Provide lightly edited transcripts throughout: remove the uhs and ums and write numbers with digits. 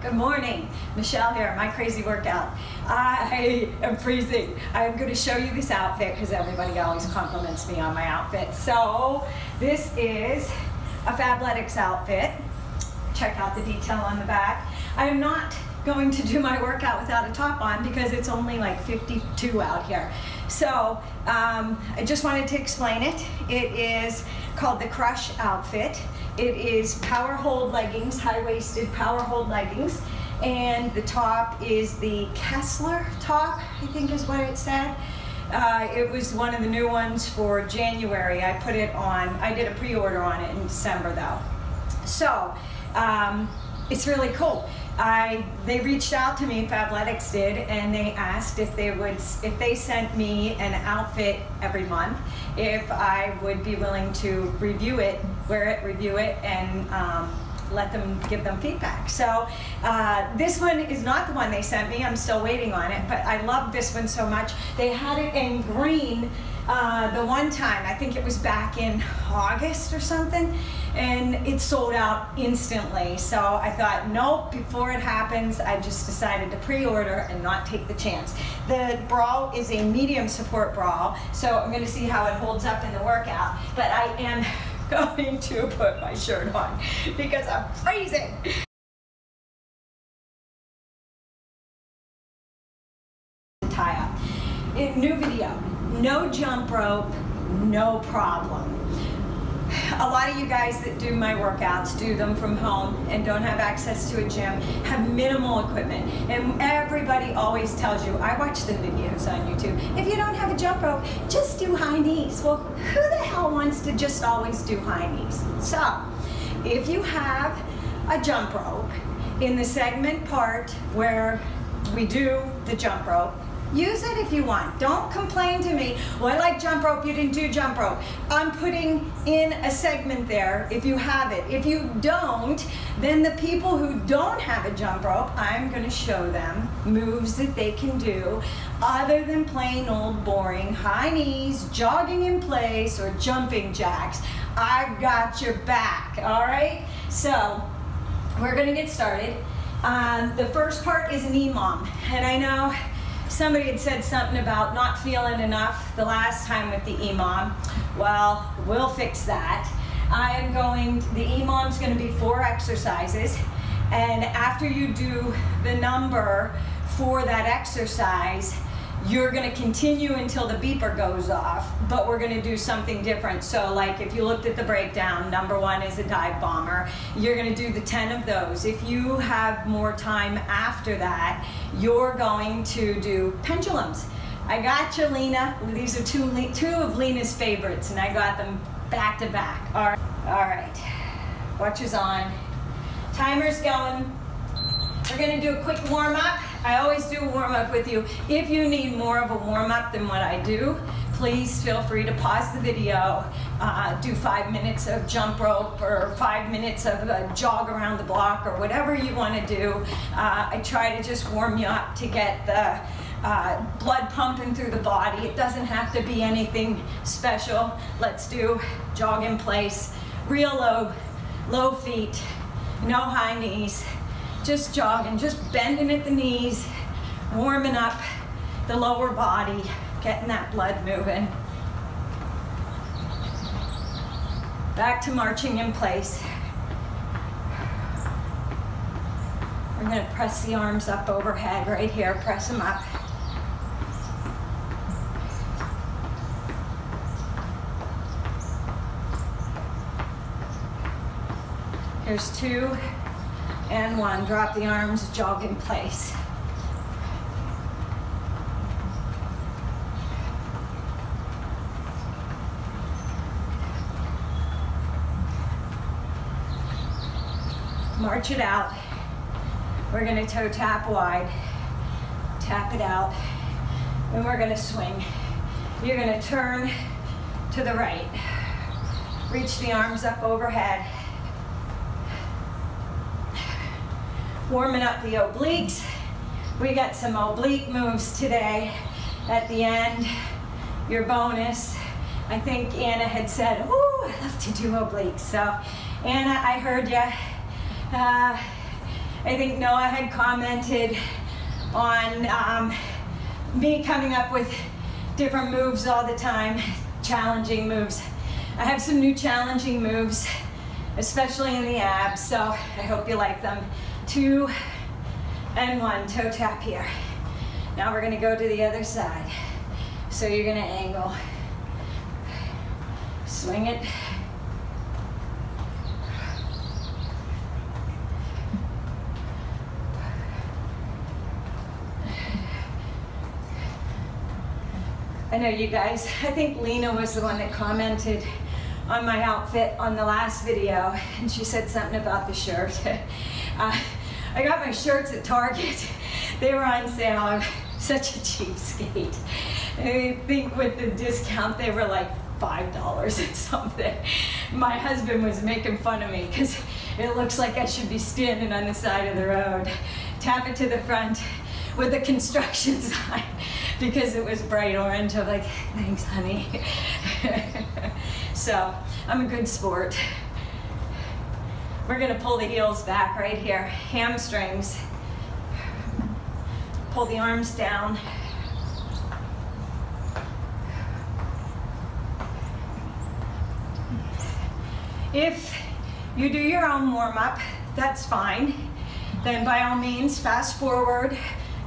Good morning, Michelle here, my crazy workout. I am freezing. I'm going to show you this outfit because everybody always compliments me on my outfit. So this is a Fabletics outfit. Check out the detail on the back. I am not going to do my workout without a top on because it's only like 52 out here. So I just wanted to explain it. It is called the Crush outfit. It is power hold leggings, high-waisted power hold leggings, and the top is the Kessler top, I think is what it said. It was one of the new ones for January. I put it on, I did a pre-order on it in December though. So it's really cool. They reached out to me, Fabletics did, and they asked if they sent me an outfit every month, if I would be willing to review it, wear it, review it, and let them give them feedback. So this one is not the one they sent me. I'm still waiting on it, but I love this one so much. They had it in green the one time, I think it was back in August or something, and it sold out instantly. So I thought, nope, before it happens, I just decided to pre-order and not take the chance. The bra is a medium support bra, so I'm gonna see how it holds up in the workout, but I am going to put my shirt on because I'm freezing. Tie up. New video, no jump rope, no problem. A lot of you guys that do my workouts do them from home and don't have access to a gym, have minimal equipment, and everybody always tells you, I watch the videos on YouTube, if you don't have a jump rope, just do high knees. Well, who the hell wants to just always do high knees? So, if you have a jump rope in the segment part where we do the jump rope, use it if you want. Don't complain to me, well, I like jump rope, you didn't do jump rope. I'm putting in a segment there if you have it. If you don't, then the people who don't have a jump rope, I'm gonna show them moves that they can do other than plain old boring high knees, jogging in place, or jumping jacks. I've got your back, all right? So, we're gonna get started. The first part is an EMOM, and I know somebody had said something about not feeling enough the last time with the EMOM. Well, we'll fix that. The EMOM's gonna be 4 exercises, and after you do the number for that exercise, you're gonna continue until the beeper goes off, but we're gonna do something different. So like if you looked at the breakdown, number 1 is a dive bomber. You're gonna do the 10 of those. If you have more time after that, you're going to do pendulums. I got you, Lena. These are two of Lena's favorites, and I got them back to back. All right, watch is on. Timer's going. We're gonna do a quick warm up. I always do a warm up with you. If you need more of a warm up than what I do, please feel free to pause the video, do 5 minutes of jump rope or 5 minutes of a jog around the block or whatever you wanna do. I try to just warm you up to get the blood pumping through the body. It doesn't have to be anything special. Let's do jog in place, real low feet, no high knees. Just jogging, just bending at the knees, warming up the lower body, getting that blood moving. Back to marching in place. We're gonna press the arms up overhead right here, press them up. Here's 2. And 1, drop the arms, jog in place. March it out. We're gonna toe tap wide, tap it out, and we're gonna swing. You're gonna turn to the right. Reach the arms up overhead. Warming up the obliques. We got some oblique moves today at the end. Your bonus. I think Anna had said, ooh, I love to do obliques. So Anna, I heard you. I think Noah had commented on me coming up with different moves all the time, challenging moves. I have some new challenging moves, especially in the abs, so I hope you like them. 2 and 1, toe tap here. Now we're gonna go to the other side. So you're gonna angle, swing it. I know you guys, I think Lena was the one that commented on my outfit on the last video, and she said something about the shirt. I got my shirts at Target. They were on sale. I'm such a cheapskate. I think with the discount, they were like $5 or something. My husband was making fun of me because it looks like I should be standing on the side of the road. Tap it to the front with a construction sign because it was bright orange. I'm like, thanks, honey. So I'm a good sport. We're gonna pull the heels back right here, hamstrings. Pull the arms down. If you do your own warm-up, that's fine. Then by all means, fast forward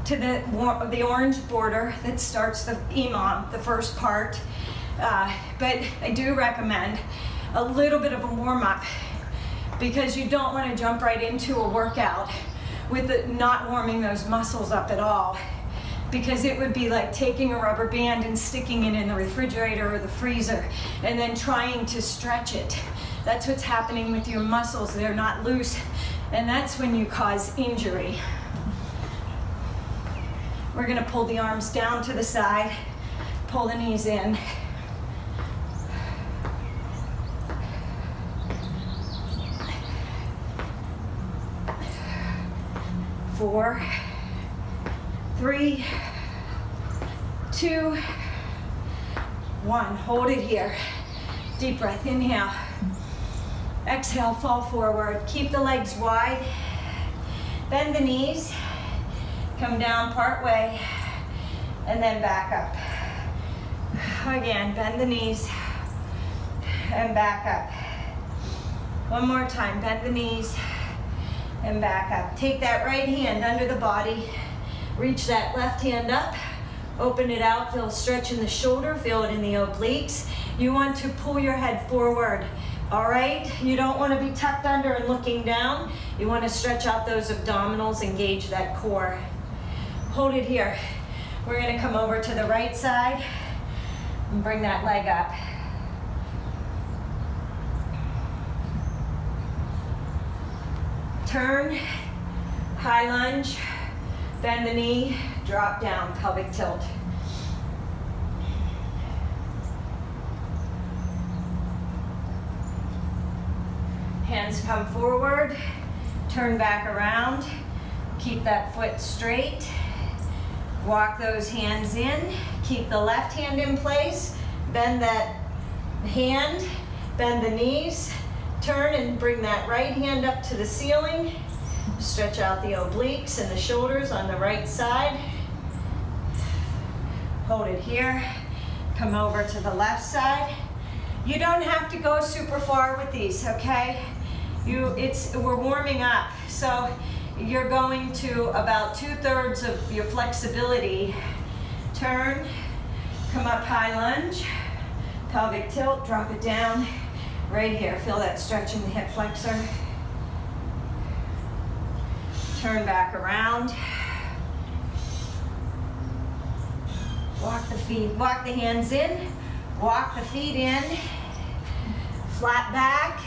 to the orange border that starts the EMOM, the first part. But I do recommend a little bit of a warm-up because you don't want to jump right into a workout with not warming those muscles up at all, because it would be like taking a rubber band and sticking it in the refrigerator or the freezer and then trying to stretch it. That's what's happening with your muscles. They're not loose, and that's when you cause injury. We're gonna pull the arms down to the side, pull the knees in. 4, 3, 2, 1. Hold it here. Deep breath, inhale. Exhale, fall forward. Keep the legs wide. Bend the knees. Come down part way and then back up. Again, bend the knees and back up. One more time, bend the knees and back up. Take that right hand under the body. Reach that left hand up. Open it out. Feel a stretch in the shoulder. Feel it in the obliques. You want to pull your head forward. All right? You don't want to be tucked under and looking down. You want to stretch out those abdominals, engage that core. Hold it here. We're going to come over to the right side and bring that leg up. Turn, high lunge, bend the knee, drop down, pelvic tilt. Hands come forward, turn back around, keep that foot straight, walk those hands in, keep the left hand in place, bend that hand, bend the knees, turn and bring that right hand up to the ceiling, stretch out the obliques and the shoulders on the right side, hold it here, come over to the left side. You don't have to go super far with these, okay? We're warming up, so you're going to about 2/3 of your flexibility. Turn, come up, high lunge, pelvic tilt, drop it down, right here. Feel that stretch in the hip flexor. Turn back around. Walk the feet, walk the hands in, walk the feet in, flat back.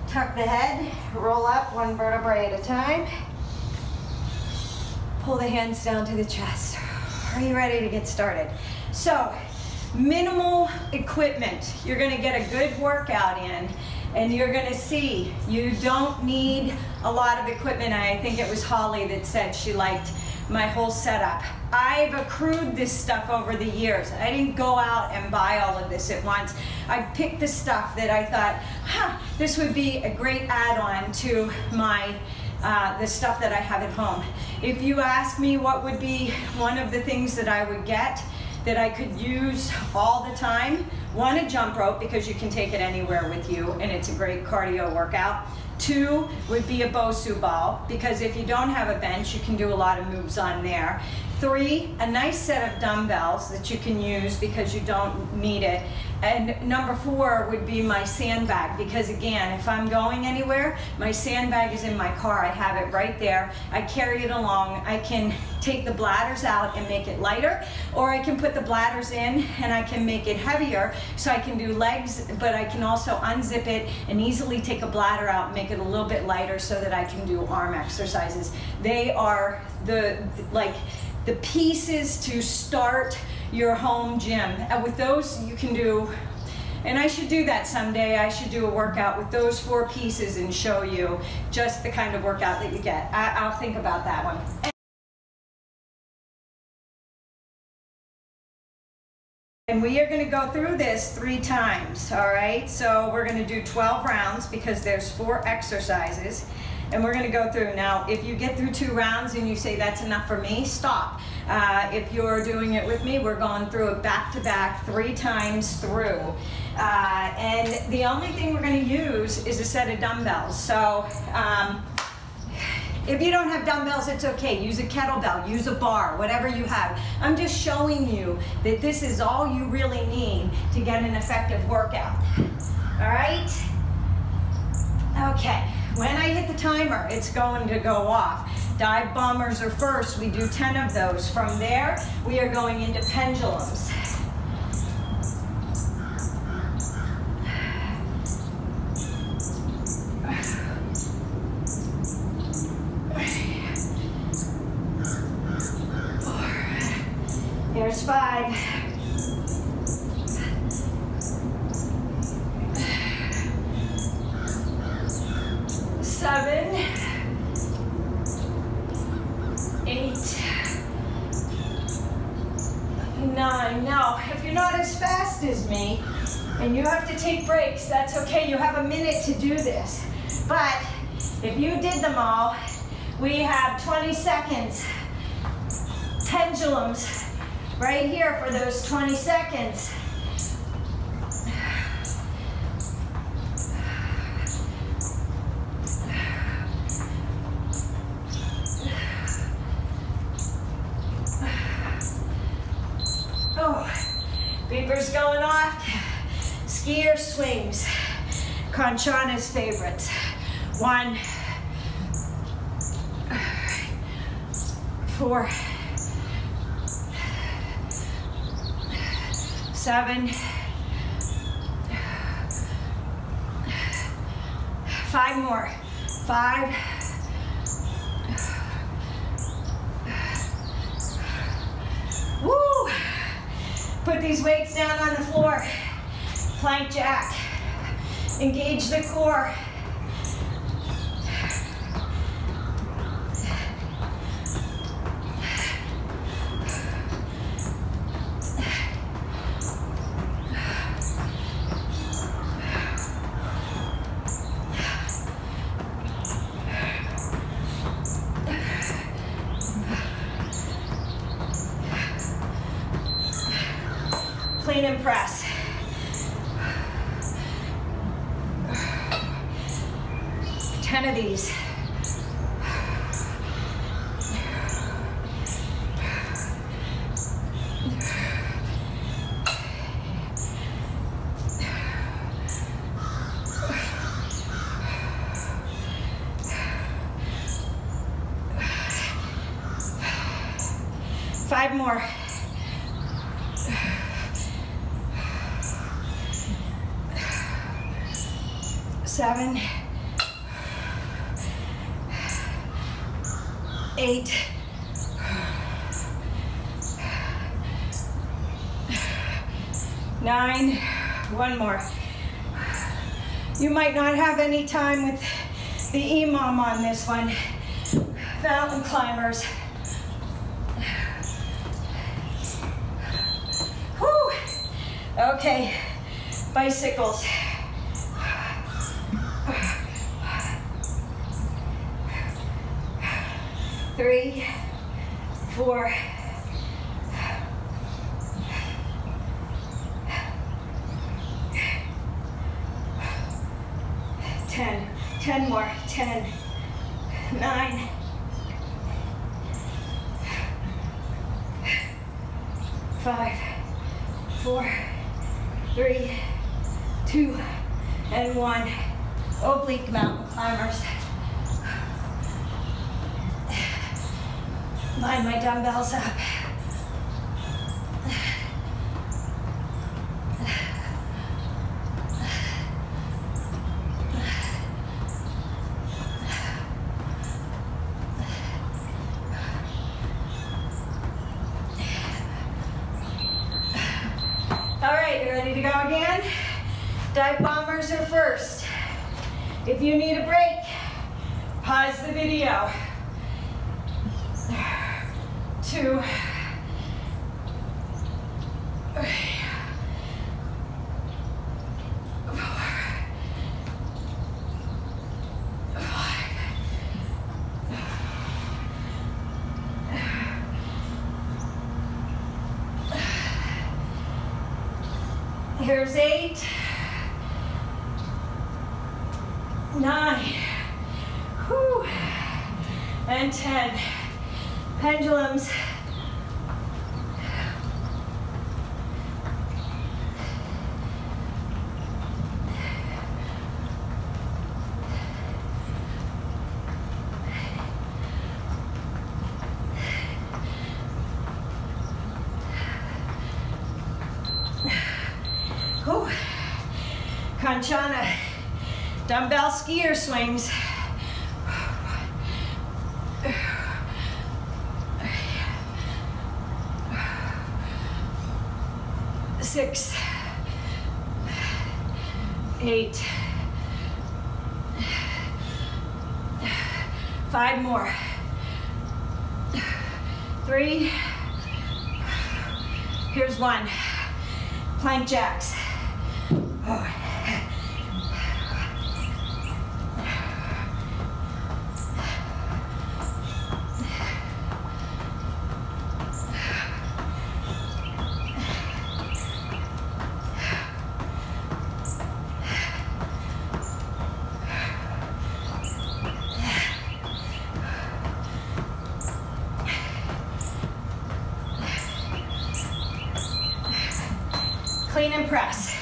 Tuck the head, roll up one vertebrae at a time. Pull the hands down to the chest. Are you ready to get started? So, minimal equipment. You're gonna get a good workout in, and you're gonna see you don't need a lot of equipment. I think it was Holly that said she liked my whole setup. I've accrued this stuff over the years. I didn't go out and buy all of this at once. I picked the stuff that I thought, this would be a great add-on to my the stuff that I have at home. If you ask me what would be one of the things that I would get that I could use all the time, one, a jump rope, because you can take it anywhere with you and it's a great cardio workout. Two would be a Bosu ball, because if you don't have a bench, you can do a lot of moves on there. Three, a nice set of dumbbells that you can use because you don't need it. And number four would be my sandbag, because again, if I'm going anywhere, my sandbag is in my car. I have it right there. I carry it along. I can take the bladders out and make it lighter, or I can put the bladders in and I can make it heavier, so I can do legs, but I can also unzip it and easily take a bladder out and make it a little bit lighter so that I can do arm exercises. They are the pieces to start your home gym. And with those you can do, and I should do that someday, I should do a workout with those 4 pieces and show you just the kind of workout that you get. I'll think about that one. And we are going to go through this 3 times, all right? So we're going to do 12 rounds because there's 4 exercises. And we're going to go through. Now, if you get through 2 rounds and you say that's enough for me, stop. If you're doing it with me, we're going through it back to back 3 times through. And the only thing we're going to use is a set of dumbbells. So if you don't have dumbbells, it's okay. Use a kettlebell, use a bar, whatever you have. I'm just showing you that this is all you really need to get an effective workout. All right? Okay. When I hit the timer, it's going to go off. Dive bombers are first. We do 10 of those. From there, we are going into pendulums. Here's 5. 7, 8, 9. Now, if you're not as fast as me and you have to take breaks, that's okay. You have a minute to do this. But if you did them all, we have 20 seconds. Pendulums right here for those 20 seconds. Beepers going off. Skier swings. Conchana's favorites. 1, 4, 7, 5 more. 5, woo! Put these weights down on the floor. Plank jack. Engage the core. Clean and press. Ten of these. Five more. 7, 8, 9, 1 more. You might not have any time with the EMOM on this one. Mountain climbers. Whew. Okay, bicycles. 3, 4, 10. 10 more. 10, 9, 5, 4, 3, 2, and 1. Oblique Mountain Climbers. Line my dumbbells up. All right, you ready to go again? Dive bombers are first. If you need a break, pause the video. 2, 3, 4, 5. Here's 8, 9, whew, and 10. Pendulums. Whew. Kanchana. Dumbbell skier swings. 6, 8, 5 more. 3, here's 1. Plank jacks. Oh. Clean and press.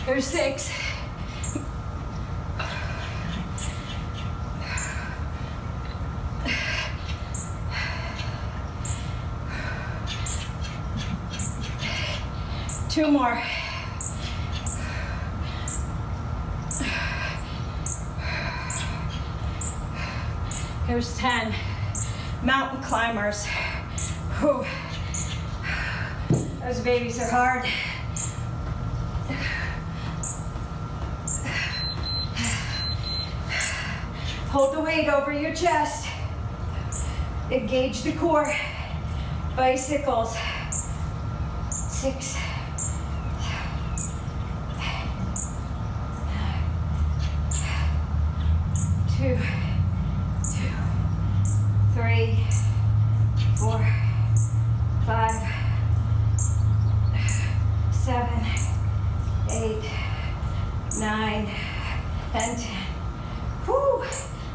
Here's 6. 2 more. Here's 10. Mountain climbers. Whew. Those babies are hard. Hold the weight over your chest. Engage the core. Bicycles. 6. 2, 3, 4, 5, 7, 8, 9, and 10. Whew.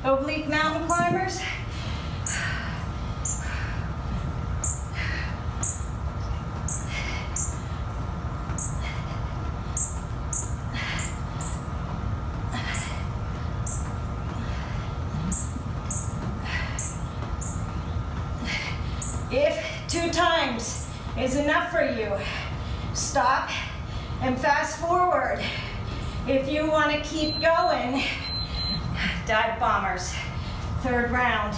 Oblique mountain climbers. If 2 times is enough for you, stop and fast forward. If you want to keep going, dive bombers, 3rd round.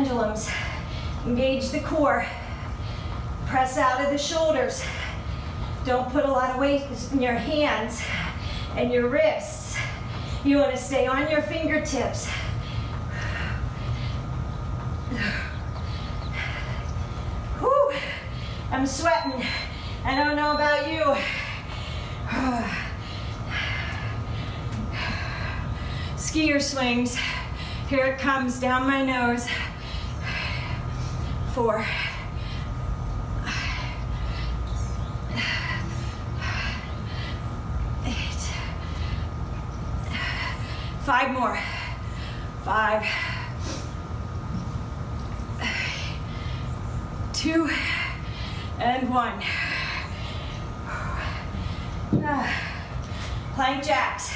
pendulums. Engage the core. Press out of the shoulders. Don't put a lot of weight in your hands and your wrists. You want to stay on your fingertips. Whew, I'm sweating. I don't know about you. Skier swings. Here it comes down my nose. 4. 8. 5 more. 5. 2 and 1. Plank jacks.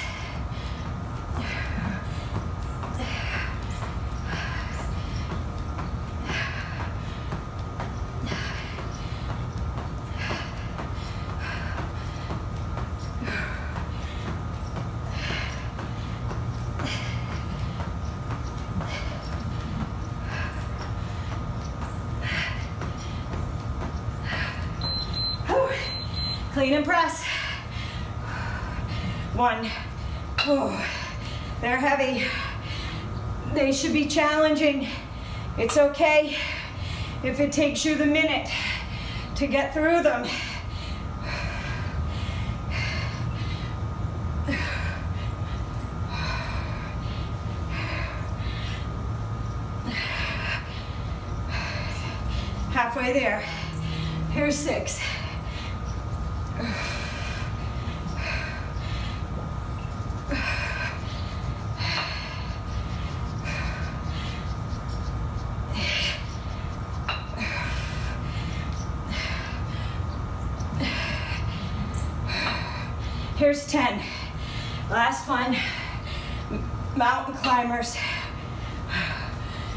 Clean and press. 1. Oh, they're heavy. They should be challenging. It's okay if it takes you the minute to get through them. Halfway there. Here's 6. 10. Last one. Mountain climbers.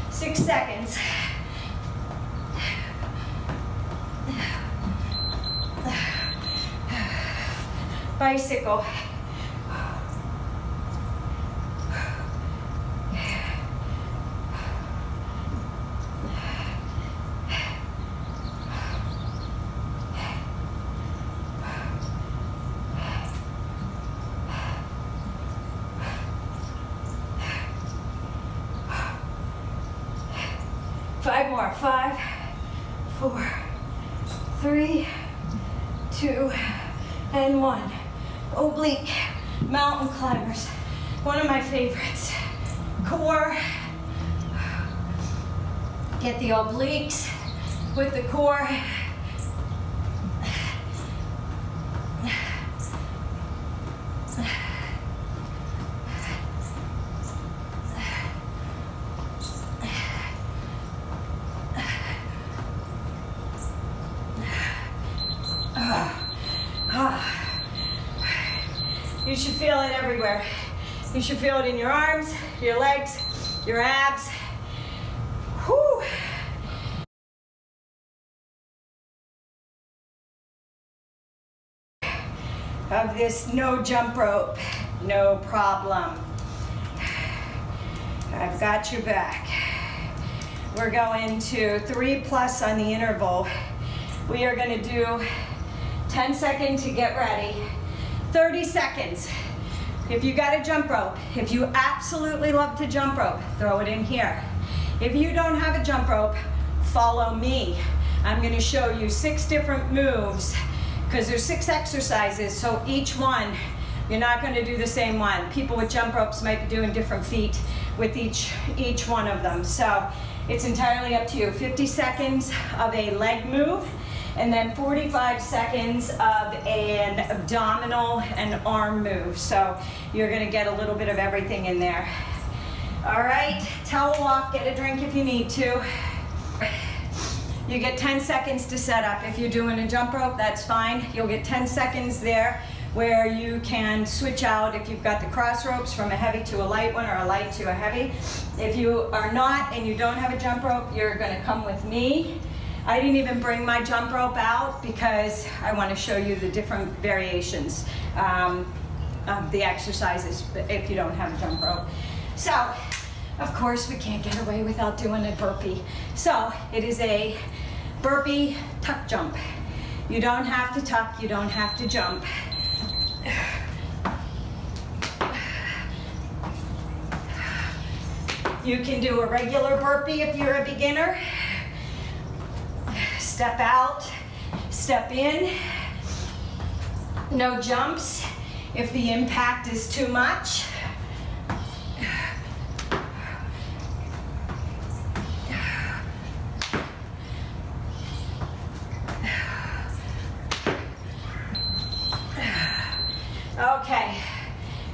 6 seconds. Bicycle. Five more. 5, 4, 3, 2, and 1. Oblique Mountain Climbers. One of my favorites. Core. Get the obliques with the core. You should feel it everywhere. You should feel it in your arms, your legs, your abs. Whew. Of this no jump rope, no problem. I've got your back. We're going to 3+ on the interval. We are going to do 10 seconds to get ready. 30 seconds. If you got a jump rope, if you absolutely love to jump rope, throw it in here. If you don't have a jump rope, follow me. I'm going to show you 6 different moves because there's 6 exercises, so each one, you're not going to do the same one. People with jump ropes might be doing different feet with each one of them. So it's entirely up to you. 50 seconds of a leg move, and then 45 seconds of an abdominal and arm move. So you're gonna get a little bit of everything in there. All right, towel off, get a drink if you need to. You get 10 seconds to set up. If you're doing a jump rope, that's fine. You'll get 10 seconds there where you can switch out if you've got the cross ropes from a heavy to a light one or a light to a heavy. If you are not and you don't have a jump rope, you're gonna come with me. I didn't even bring my jump rope out because I want to show you the different variations of the exercises if you don't have a jump rope. So, Of course, we can't get away without doing a burpee. So it is a burpee tuck jump. You don't have to tuck, you don't have to jump. You can do a regular burpee if you're a beginner. Step out, step in. No jumps if the impact is too much. Okay,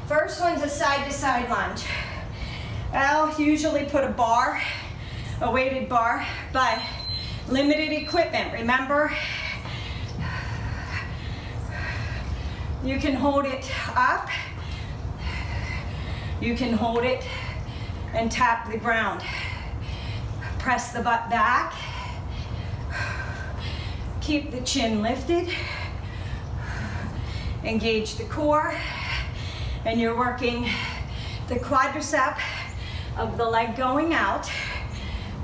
first one's a side-to-side lunge. I'll usually put a bar, a weighted bar, but limited equipment, remember? You can hold it up, you can hold it and tap the ground. Press the butt back, keep the chin lifted, engage the core, and you're working the quadricep of the leg going out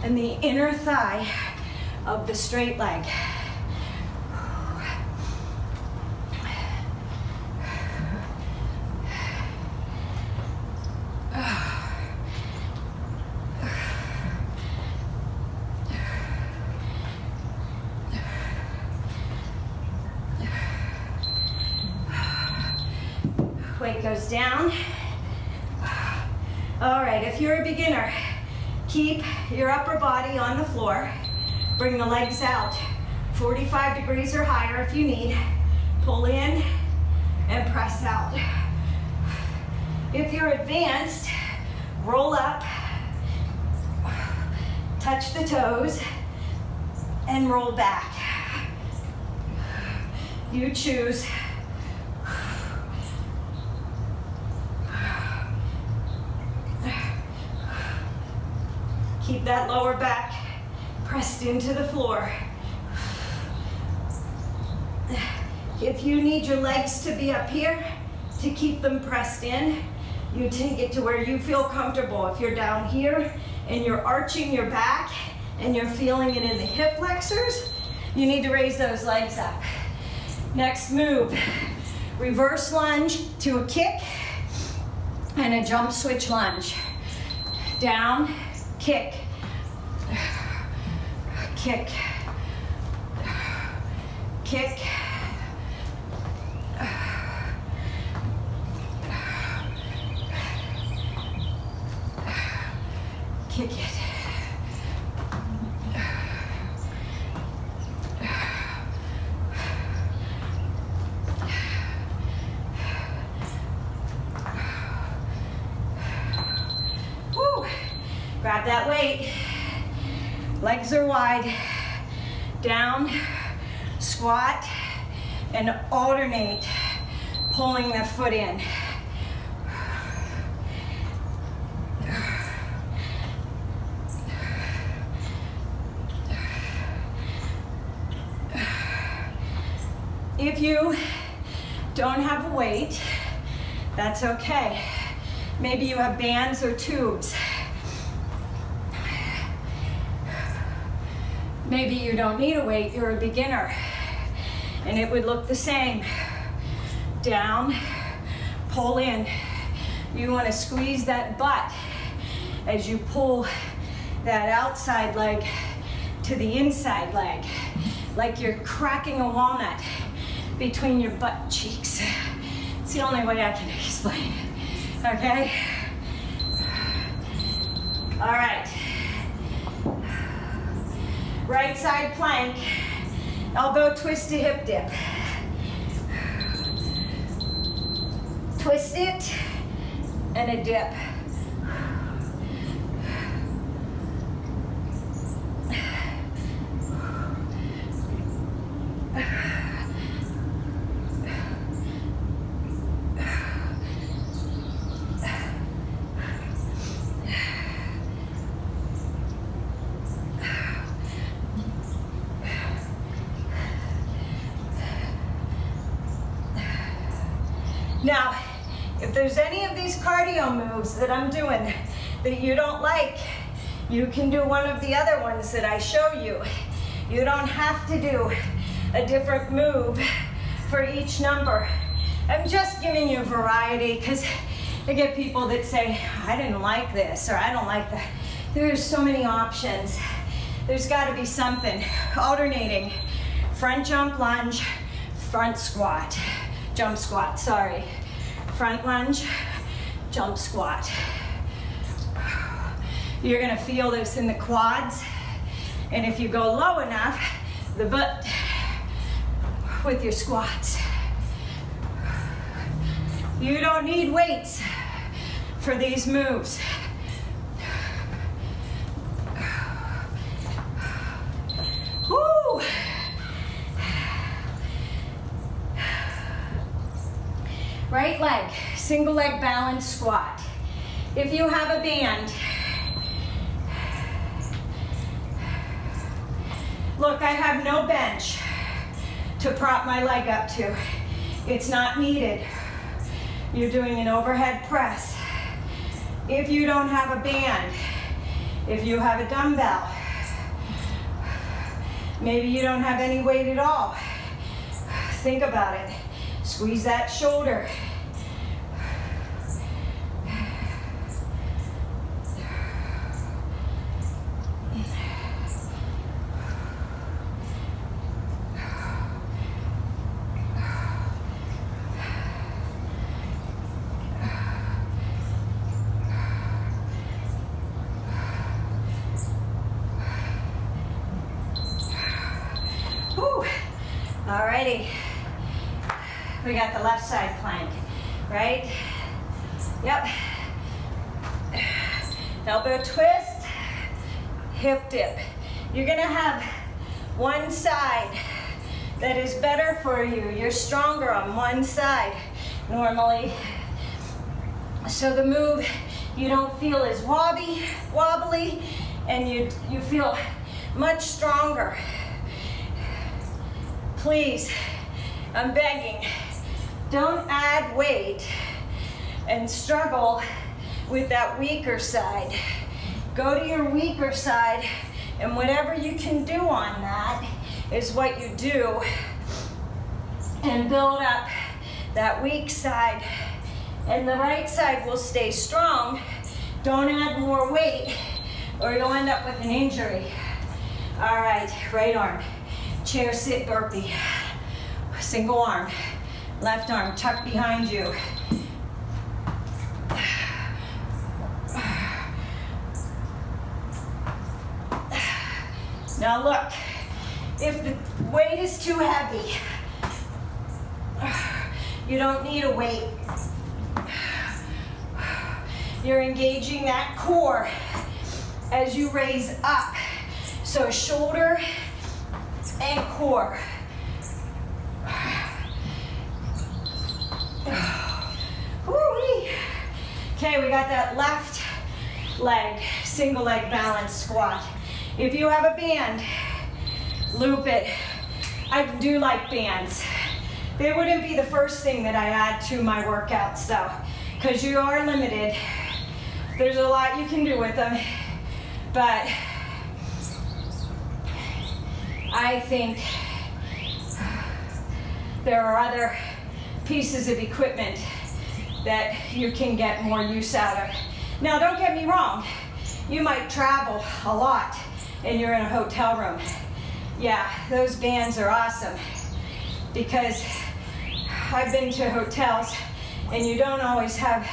and the inner thigh of the straight leg. Weight goes down. All right, if you're a beginner, keep your upper body on the floor. Bring the legs out 45 degrees or higher if you need. Pull in and press out. If you're advanced, roll up, touch the toes, and roll back. You choose. Keep that lower back pressed into the floor. If you need your legs to be up here to keep them pressed in, you take it to where you feel comfortable. If you're down here and you're arching your back and you're feeling it in the hip flexors, you need to raise those legs up. Next move, reverse lunge to a kick and a jump switch lunge. Down, kick, kick, kick, kick it. Woo. Grab that weight. Legs are wide. Down, squat, and alternate pulling the foot in. If you don't have a weight, that's okay. Maybe you have bands or tubes. Maybe you don't need a weight, you're a beginner, and it would look the same. Down, pull in. You want to squeeze that butt as you pull that outside leg to the inside leg, like you're cracking a walnut between your butt cheeks. It's the only way I can explain it, okay? All right. Right side plank, elbow twist to hip dip. Twist it, and a dip. Now, If there's any of these cardio moves that I'm doing that you don't like, you can do one of the other ones that I show you. You don't have to do a different move for each number. I'm just giving you variety because I get people that say, I didn't like this or I don't like that. There's so many options. There's got to be something. Alternating. Front jump lunge, front squat. Jump squat, sorry. Front lunge, jump squat. You're gonna feel this in the quads. And if you go low enough, the butt with your squats. You don't need weights for these moves. Woo! Right leg, single leg balance squat. If you have a band, look, I have no bench to prop my leg up to. It's not needed. You're doing an overhead press. If you don't have a band, if you have a dumbbell, maybe you don't have any weight at all, think about it. Squeeze that shoulder. Alrighty, we got the left side plank, right? Yep. Elbow twist, hip dip. You're gonna have one side that is better for you. You're stronger on one side normally. So the move, you don't feel as wobbly, and you feel much stronger. Please, I'm begging, don't add weight and struggle with that weaker side. Go to your weaker side, and whatever you can do on that is what you do, and build up that weak side, and the right side will stay strong. Don't add more weight or you'll end up with an injury. All right, right arm. Chair sit burpee, single arm, left arm tucked behind you. Now look, if the weight is too heavy, you don't need a weight. You're engaging that core as you raise up. So shoulder and core. Woo-wee. Okay, we got that left leg, single leg balance squat. If you have a band, loop it. I do like bands. They wouldn't be the first thing that I add to my workouts though, because you are limited. There's a lot you can do with them, but I think there are other pieces of equipment that you can get more use out of. Now, don't get me wrong. You might travel a lot and you're in a hotel room. Yeah, those bands are awesome because I've been to hotels and you don't always have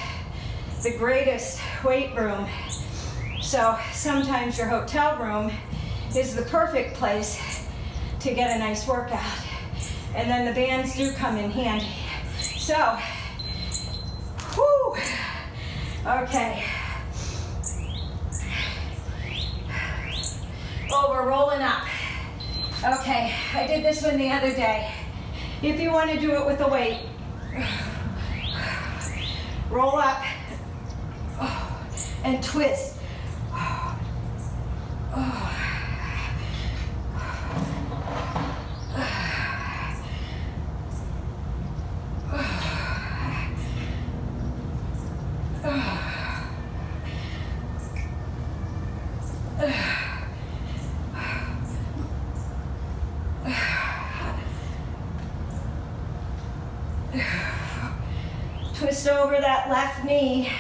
the greatest weight room. So sometimes your hotel room is the perfect place to get a nice workout. And then the bands do come in handy. So, whew, okay. Oh, we're rolling up. Okay, I did this one the other day. If you want to do it with a weight, roll up and twist. Twist over that left knee.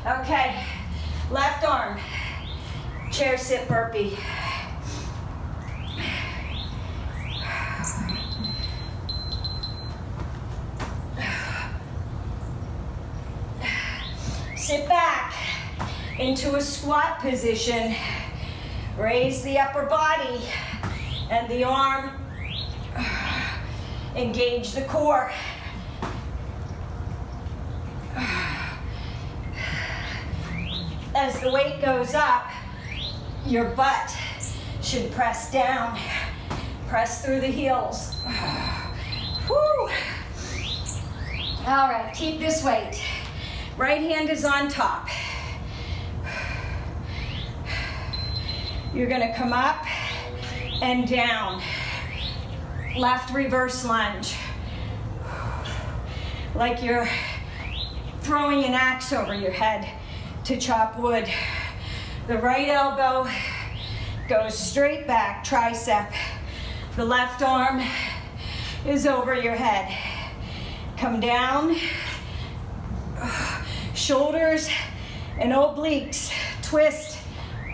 Okay, left arm, chair sit burpee. Sit back into a squat position. Raise the upper body and the arm. Engage the core. As the weight goes up, your butt should press down. Press through the heels. Whew. All right, keep this weight. Right hand is on top. You're gonna come up and down. Left reverse lunge. Like you're throwing an axe over your head to chop wood. The right elbow goes straight back, tricep. The left arm is over your head. Come down. Shoulders and obliques twist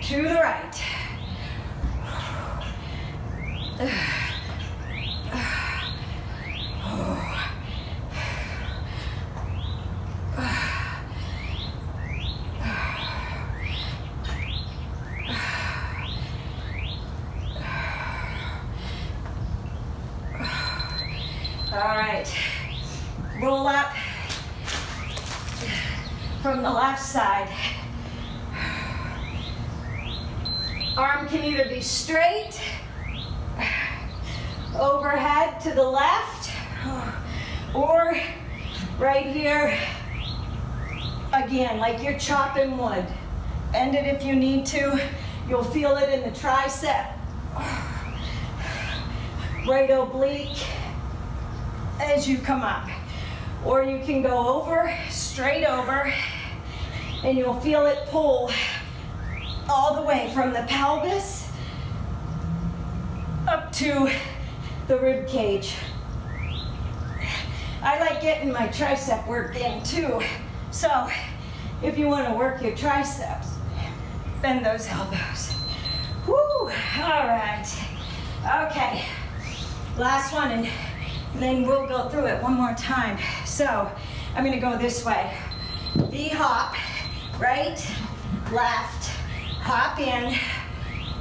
to the right. All right, roll up from the left side. Arm can either be straight, overhead to the left, or right here, again, like you're chopping wood. Bend it if you need to. You'll feel it in the tricep. Right oblique as you come up. Or you can go over, straight over, and you'll feel it pull all the way from the pelvis up to the rib cage. I like getting my tricep work in too. So if you want to work your triceps, bend those elbows. Woo, all right. Okay, last one, and then we'll go through it one more time. So I'm gonna go this way. V hop, right, left, hop in,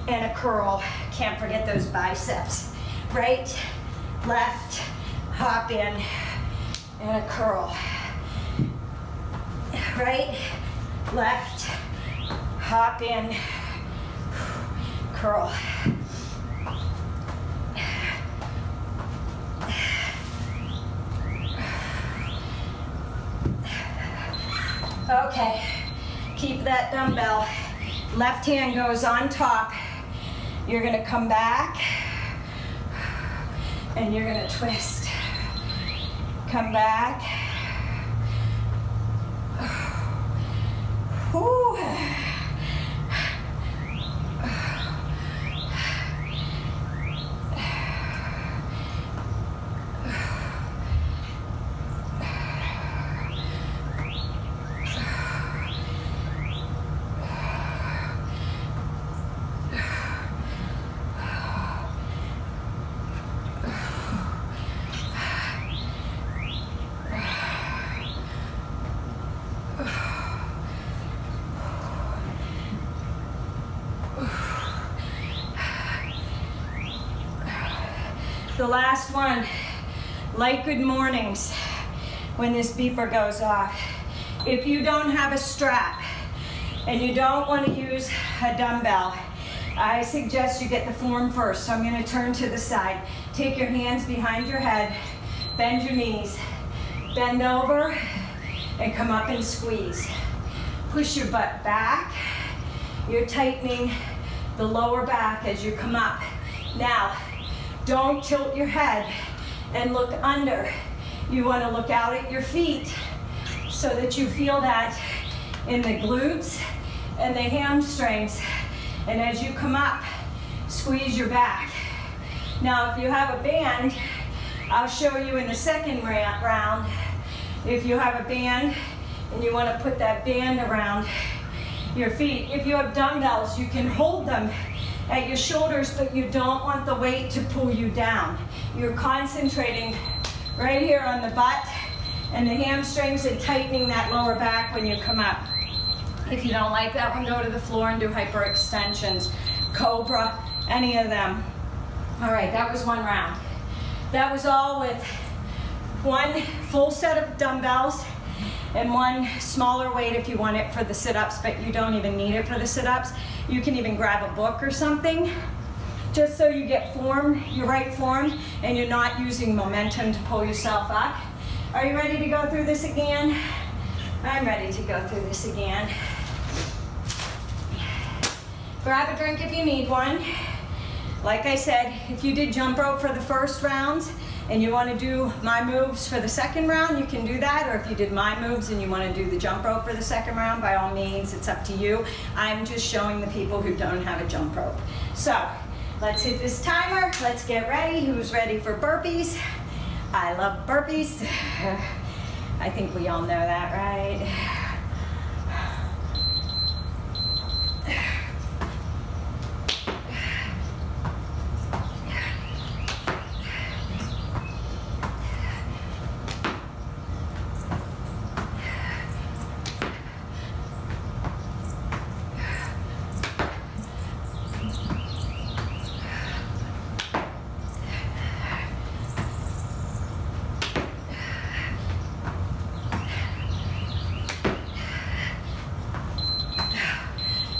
and a curl. Can't forget those biceps. Right, left, hop in, and a curl. Right, left, hop in, curl. Okay, keep that dumbbell. Left hand goes on top. You're gonna come back and you're gonna twist. Come back. Whew. The last one, light good mornings when this beeper goes off. If you don't have a strap and you don't want to use a dumbbell, I suggest you get the form first. So I'm going to turn to the side. Take your hands behind your head, bend your knees, bend over, and come up and squeeze. Push your butt back. You're tightening the lower back as you come up. Now, don't tilt your head and look under. You want to look out at your feet so that you feel that in the glutes and the hamstrings. And as you come up, squeeze your back. Now, if you have a band, I'll show you in the second round. If you have a band and you want to put that band around your feet. If you have dumbbells, you can hold them at your shoulders, but you don't want the weight to pull you down. You're concentrating right here on the butt and the hamstrings and tightening that lower back when you come up. If you don't like that one, go to the floor and do hyperextensions, cobra, any of them. All right, that was one round. That was all with one full set of dumbbells and one smaller weight if you want it for the sit-ups, but you don't even need it for the sit-ups. You can even grab a book or something, just so you get form, your right form, and you're not using momentum to pull yourself up. Are you ready to go through this again? I'm ready to go through this again. Grab a drink if you need one. Like I said, if you did jump rope for the first round and you want to do my moves for the second round, you can do that. Or if you did my moves and you want to do the jump rope for the second round, by all means, it's up to you. I'm just showing the people who don't have a jump rope. So let's hit this timer. Let's get ready. Who's ready for burpees? I love burpees. I think we all know that, right?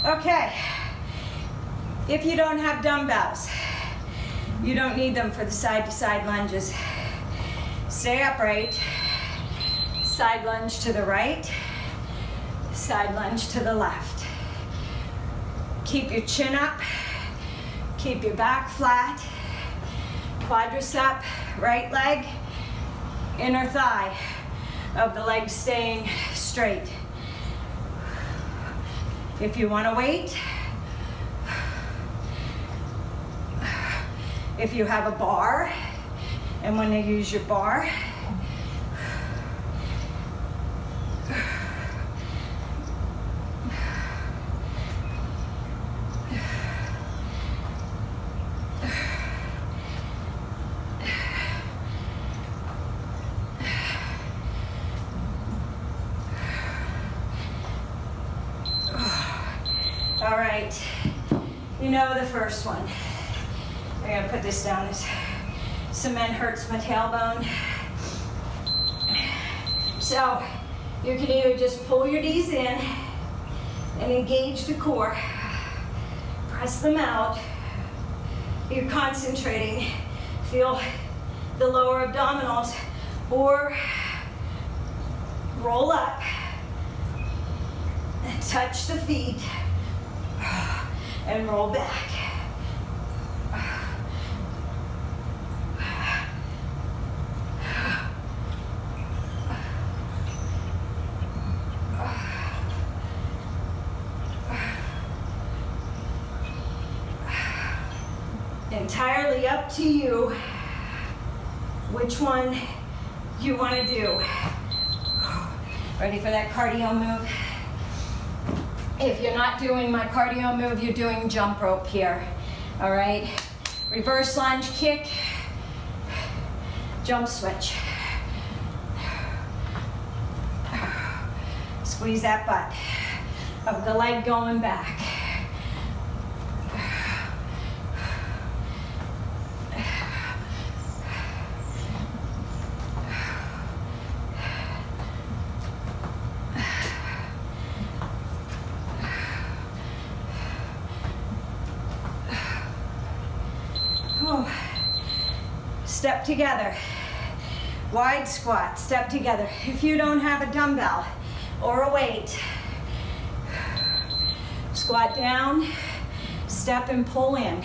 Okay, if you don't have dumbbells, you don't need them for the side-to-side lunges. Stay upright, side lunge to the right, side lunge to the left. Keep your chin up, keep your back flat, quadricep, right leg, inner thigh of the leg staying straight. If you want to wait, if you have a bar and want to use your bar, all right, you know the first one. I'm gonna put this down. This cement hurts my tailbone. So you can either just pull your knees in and engage the core, press them out. You're concentrating, feel the lower abdominals, or roll up and touch the feet and roll back. Entirely up to you which one you want to do. Ready for that cardio move? If you're not doing my cardio move, you're doing jump rope here. All right? Reverse lunge, kick, jump switch. Squeeze that butt of the leg going back. Step together, wide squat, step together. If you don't have a dumbbell or a weight, squat down, step and pull in.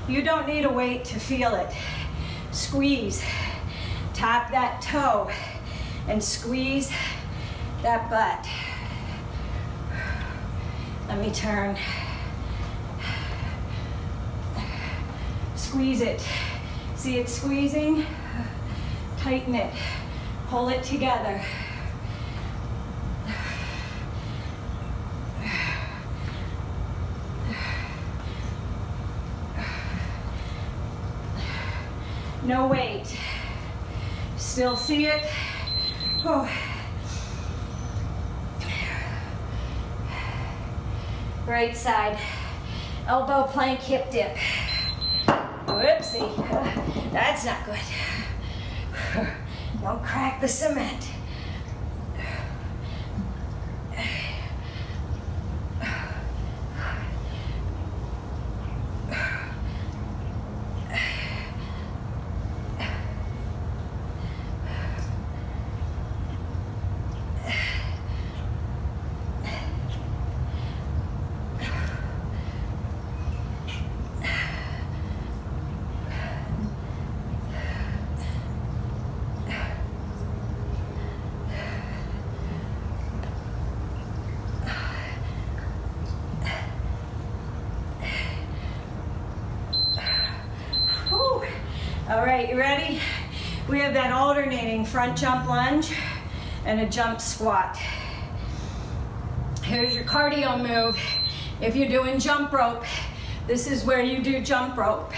You don't need a weight to feel it. Squeeze. Tap that toe and squeeze that butt. Let me turn. Squeeze it. See it squeezing? Tighten it. Pull it together. No weight. Still see it? Oh. Right side. Elbow plank, hip dip. Whoopsie. That's not good. Don't crack the cement. All right, you ready? We have that alternating front jump lunge and a jump squat. Here's your cardio move. If you're doing jump rope, this is where you do jump rope.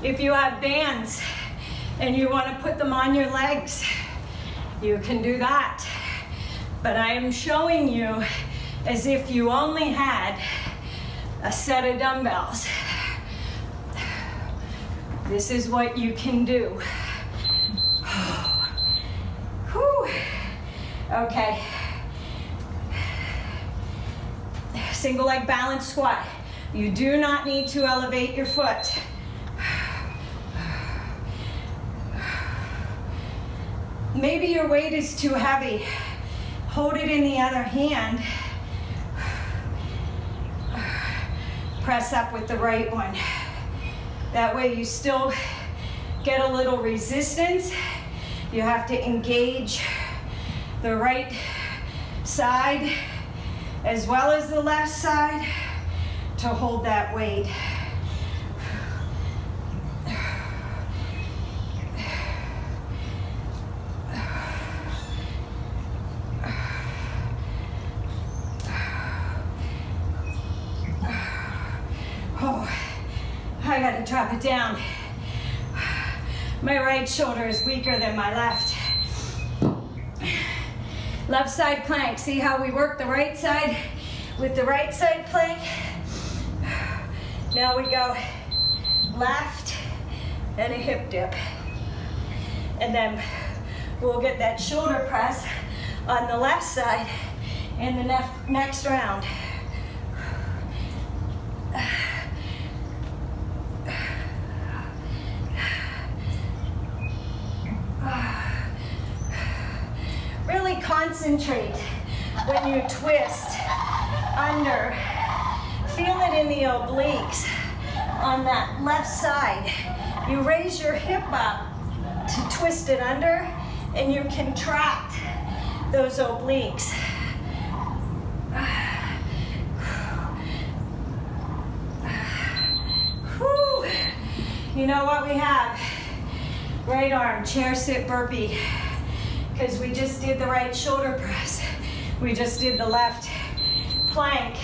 If you have bands and you want to put them on your legs, you can do that. But I am showing you as if you only had a set of dumbbells. This is what you can do. Whew. Okay. Single leg balance squat. You do not need to elevate your foot. Maybe your weight is too heavy. Hold it in the other hand. Press up with the right one. That way you still get a little resistance. You have to engage the right side as well as the left side to hold that weight. I gotta drop it down. My right shoulder is weaker than my left. Left side plank. See how we work the right side with the right side plank? Now we go left and a hip dip. And then we'll get that shoulder press on the left side in the next round. Really concentrate when you twist under. Feel it in the obliques on that left side. You raise your hip up to twist it under, and you contract those obliques. Whew. You know what we have? Right arm, chair sit burpee. Because we just did the right shoulder press. We just did the left plank.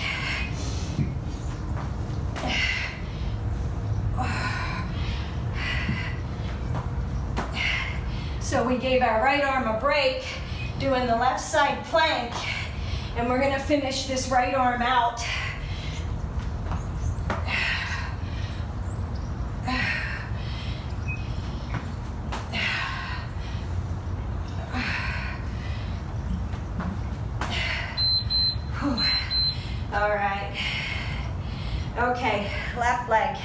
So we gave our right arm a break doing the left side plank, and we're gonna finish this right arm out. All right. Okay, left leg.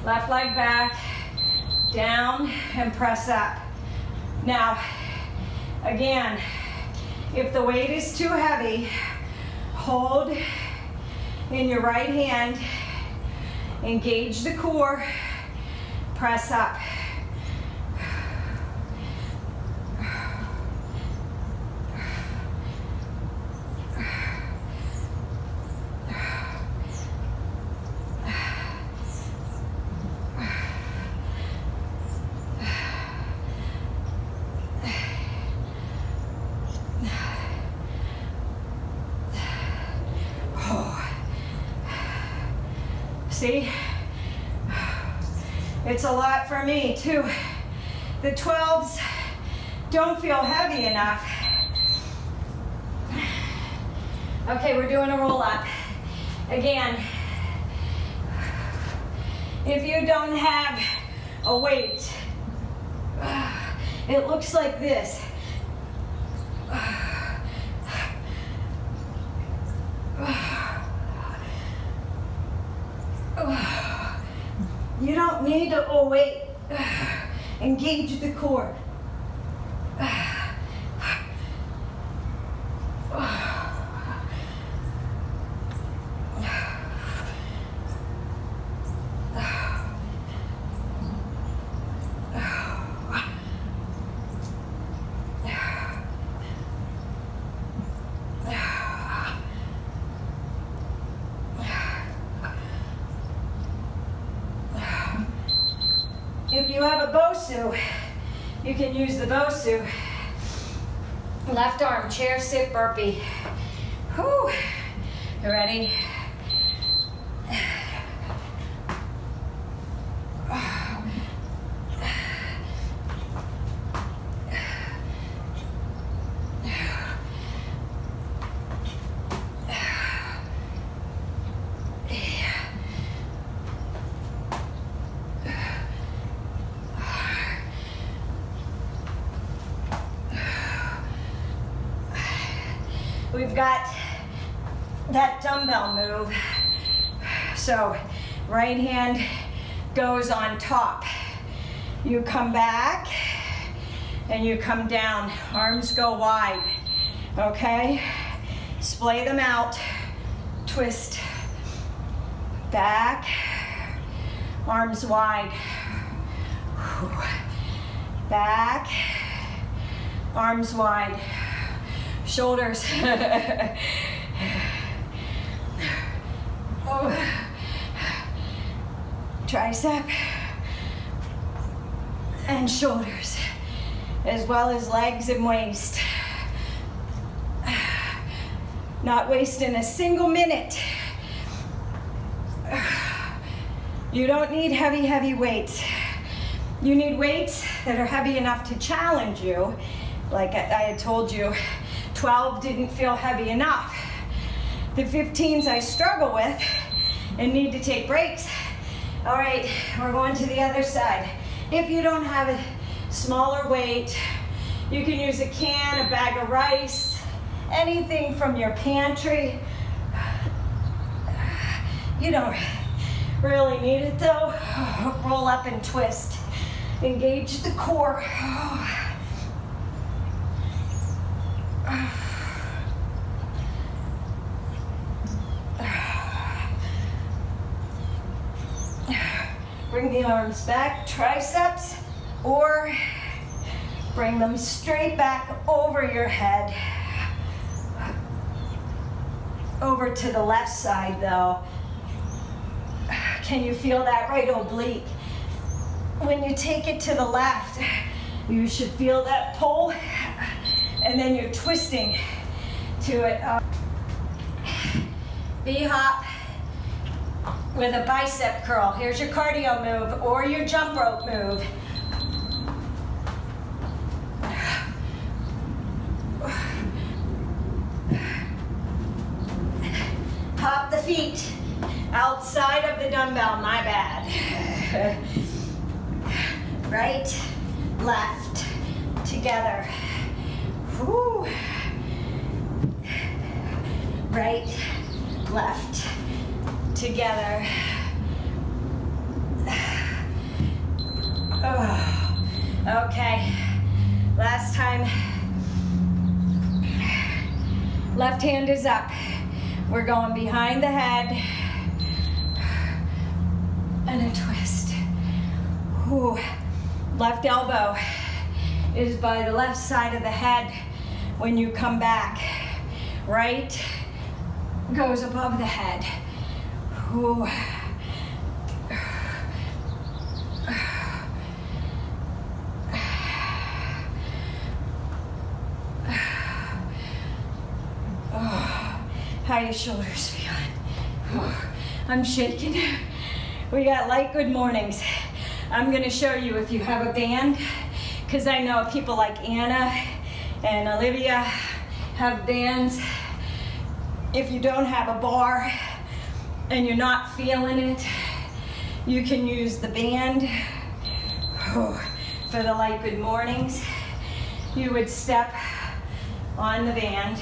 Left leg back, down, and press up. Now, Again, if the weight is too heavy, hold in your right hand, engage the core, press up. See? It's a lot for me too. The 12s don't feel heavy enough. Okay, we're doing a roll up. Again, if you don't have a weight, it looks like this. You don't need to wait. Engage the core. If you have a Bosu, you can use the Bosu. Left arm, chair, sit, burpee. Whew. You ready? We've got that dumbbell move. So right hand goes on top. You come back and you come down. Arms go wide, okay? Splay them out, twist, back, arms wide, back, arms wide. Shoulders. Oh. Tricep and shoulders, as well as legs and waist. Not wasting a single minute. You don't need heavy weights. You need weights that are heavy enough to challenge you. Like I had told you, 12 didn't feel heavy enough. The 15s I struggle with and need to take breaks. All right, we're going to the other side. If you don't have a smaller weight, you can use a can, a bag of rice, anything from your pantry. You don't really need it though. Roll up and twist. Engage the core. Bring the arms back, triceps, or bring them straight back over your head. Over to the left side though. Can you feel that right oblique? When you take it to the left, you should feel that pull, and then you're twisting to it. V-hop with a bicep curl. Here's your cardio move or your jump rope move. Pop the feet outside of the dumbbell, my bad. Right, left, together. Woo. Right, left, together. Oh. Okay, last time Left hand is up. We're going behind the head. And a twist. Ooh. Left elbow is by the left side of the head when you come back. Right goes above the head. Ooh. How are your shoulders feeling? I'm shaking. We got light good mornings. I'm gonna show you if you have a band, because I know people like Anna and Olivia have bands. If you don't have a bar and you're not feeling it, you can use the band. For the light good mornings, you would step on the band.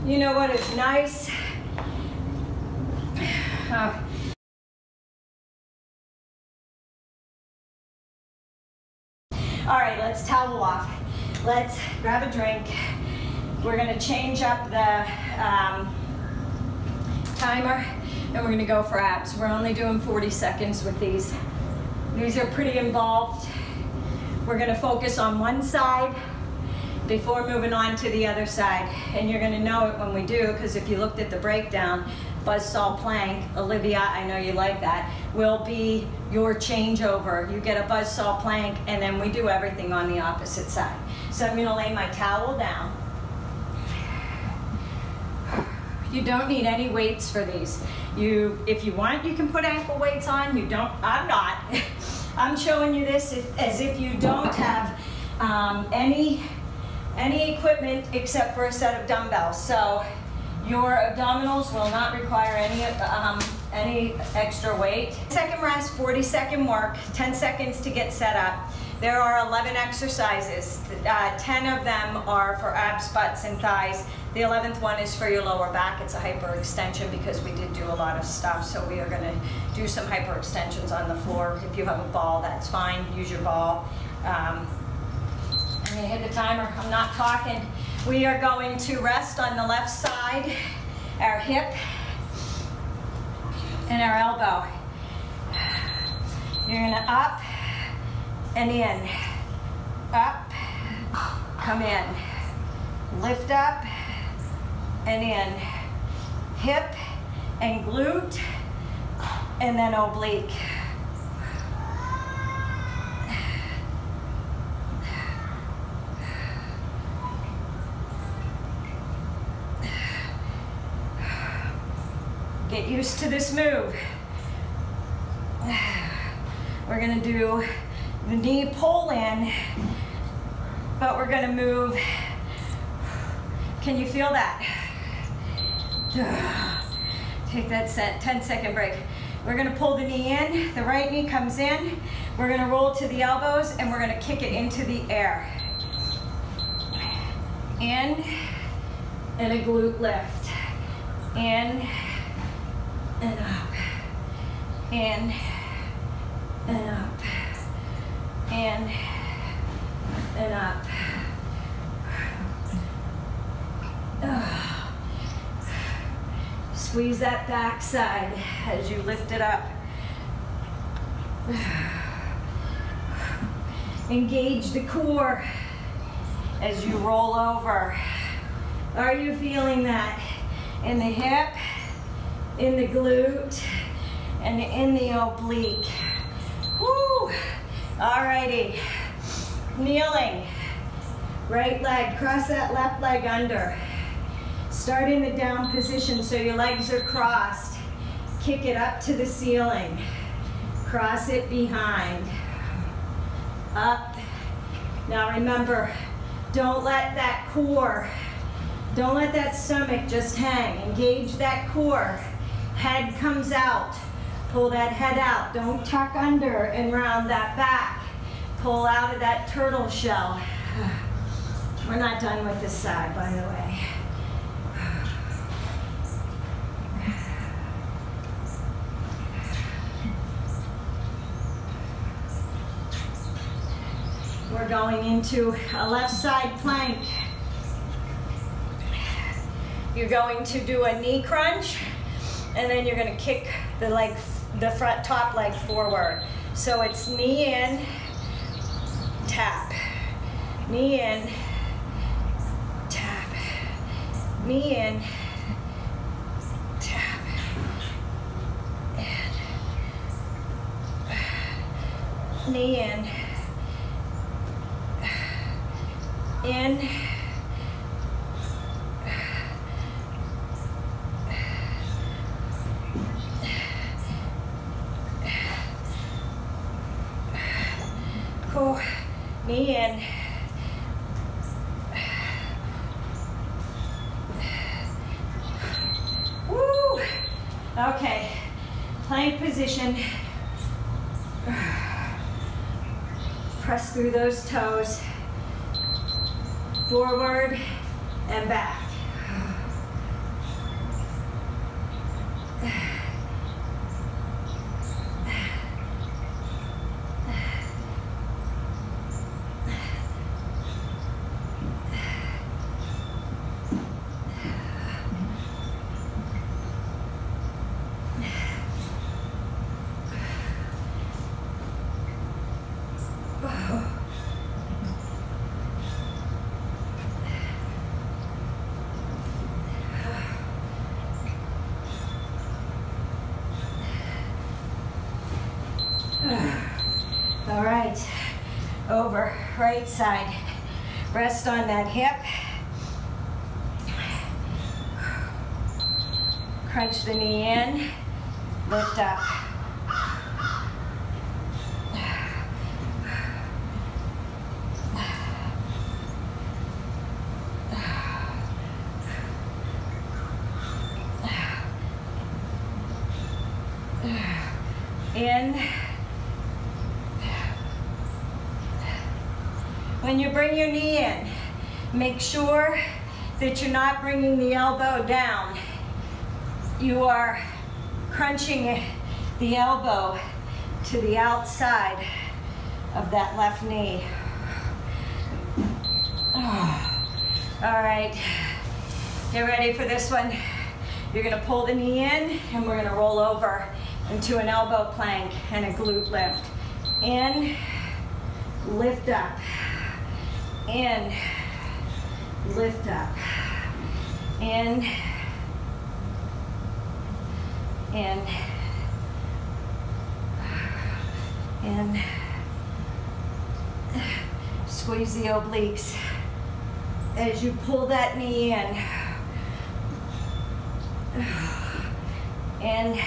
You know what is nice? All right, let's towel off. Let's grab a drink. We're gonna change up the timer and we're gonna go for abs. We're only doing 40 seconds with these. These are pretty involved. We're gonna focus on one side before moving on to the other side. And you're gonna know it when we do, because if you looked at the breakdown, buzzsaw plank, Olivia, I know you like that, will be your changeover. You get a buzzsaw plank and then we do everything on the opposite side. So I'm gonna lay my towel down. You don't need any weights for these. If you want, you can put ankle weights on. You don't, I'm not. I'm showing you this as if you don't have any equipment except for a set of dumbbells. So your abdominals will not require any extra weight. Second rest, 40-second work, 10 seconds to get set up. There are 11 exercises. 10 of them are for abs, butts, and thighs. The 11th one is for your lower back. It's a hyperextension because we did do a lot of stuff. So we are gonna do some hyperextensions on the floor. If you have a ball, that's fine, use your ball. I'm gonna hit the timer, I'm not talking. We are going to rest on the left side, our hip and our elbow. You're gonna up and in, up, come in, lift up and in, hip and glute, and then oblique. Get used to this move. We're gonna do the knee pull in, but we're gonna move. Can you feel that? Take that 10-second break. We're gonna pull the knee in, the right knee comes in, we're gonna roll to the elbows and we're gonna kick it into the air. In, and a glute lift. In, and up, in, and up, in, and up. Squeeze that back side as you lift it up. Engage the core as you roll over. Are you feeling that in the hip, in the glute, and in the oblique? Woo! Alrighty. Kneeling. Right leg, cross that left leg under. Start in the down position so your legs are crossed. Kick it up to the ceiling. Cross it behind. Up. Now remember, don't let that core, don't let that stomach just hang. Engage that core. Head comes out. Pull that head out. Don't tuck under and round that back. Pull out of that turtle shell. We're not done with this side, by the way. We're going into a left side plank. You're going to do a knee crunch, and then you're going to kick the leg, the front top leg forward. So it's knee in, tap, knee in, tap, knee in, tap, and knee in, cool, knee in, woo, okay, plank position, press through those toes, forward and back. All right, over, right side. Rest on that hip. Crunch the knee in, lift up. In. When you bring your knee in, make sure that you're not bringing the elbow down. You are crunching the elbow to the outside of that left knee. All right, get ready for this one. You're gonna pull the knee in and we're gonna roll over into an elbow plank and a glute lift. In, lift up. In, lift up. In, in, in. Squeeze the obliques as you pull that knee in. In.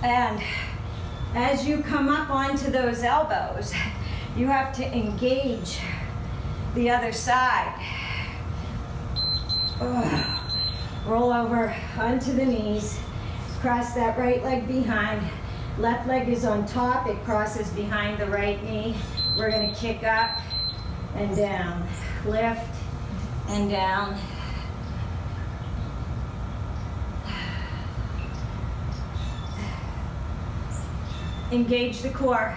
And as you come up onto those elbows, you have to engage the other side. Roll over onto the knees, cross that right leg behind. Left leg is on top, it crosses behind the right knee. We're gonna kick up and down, lift and down. Engage the core.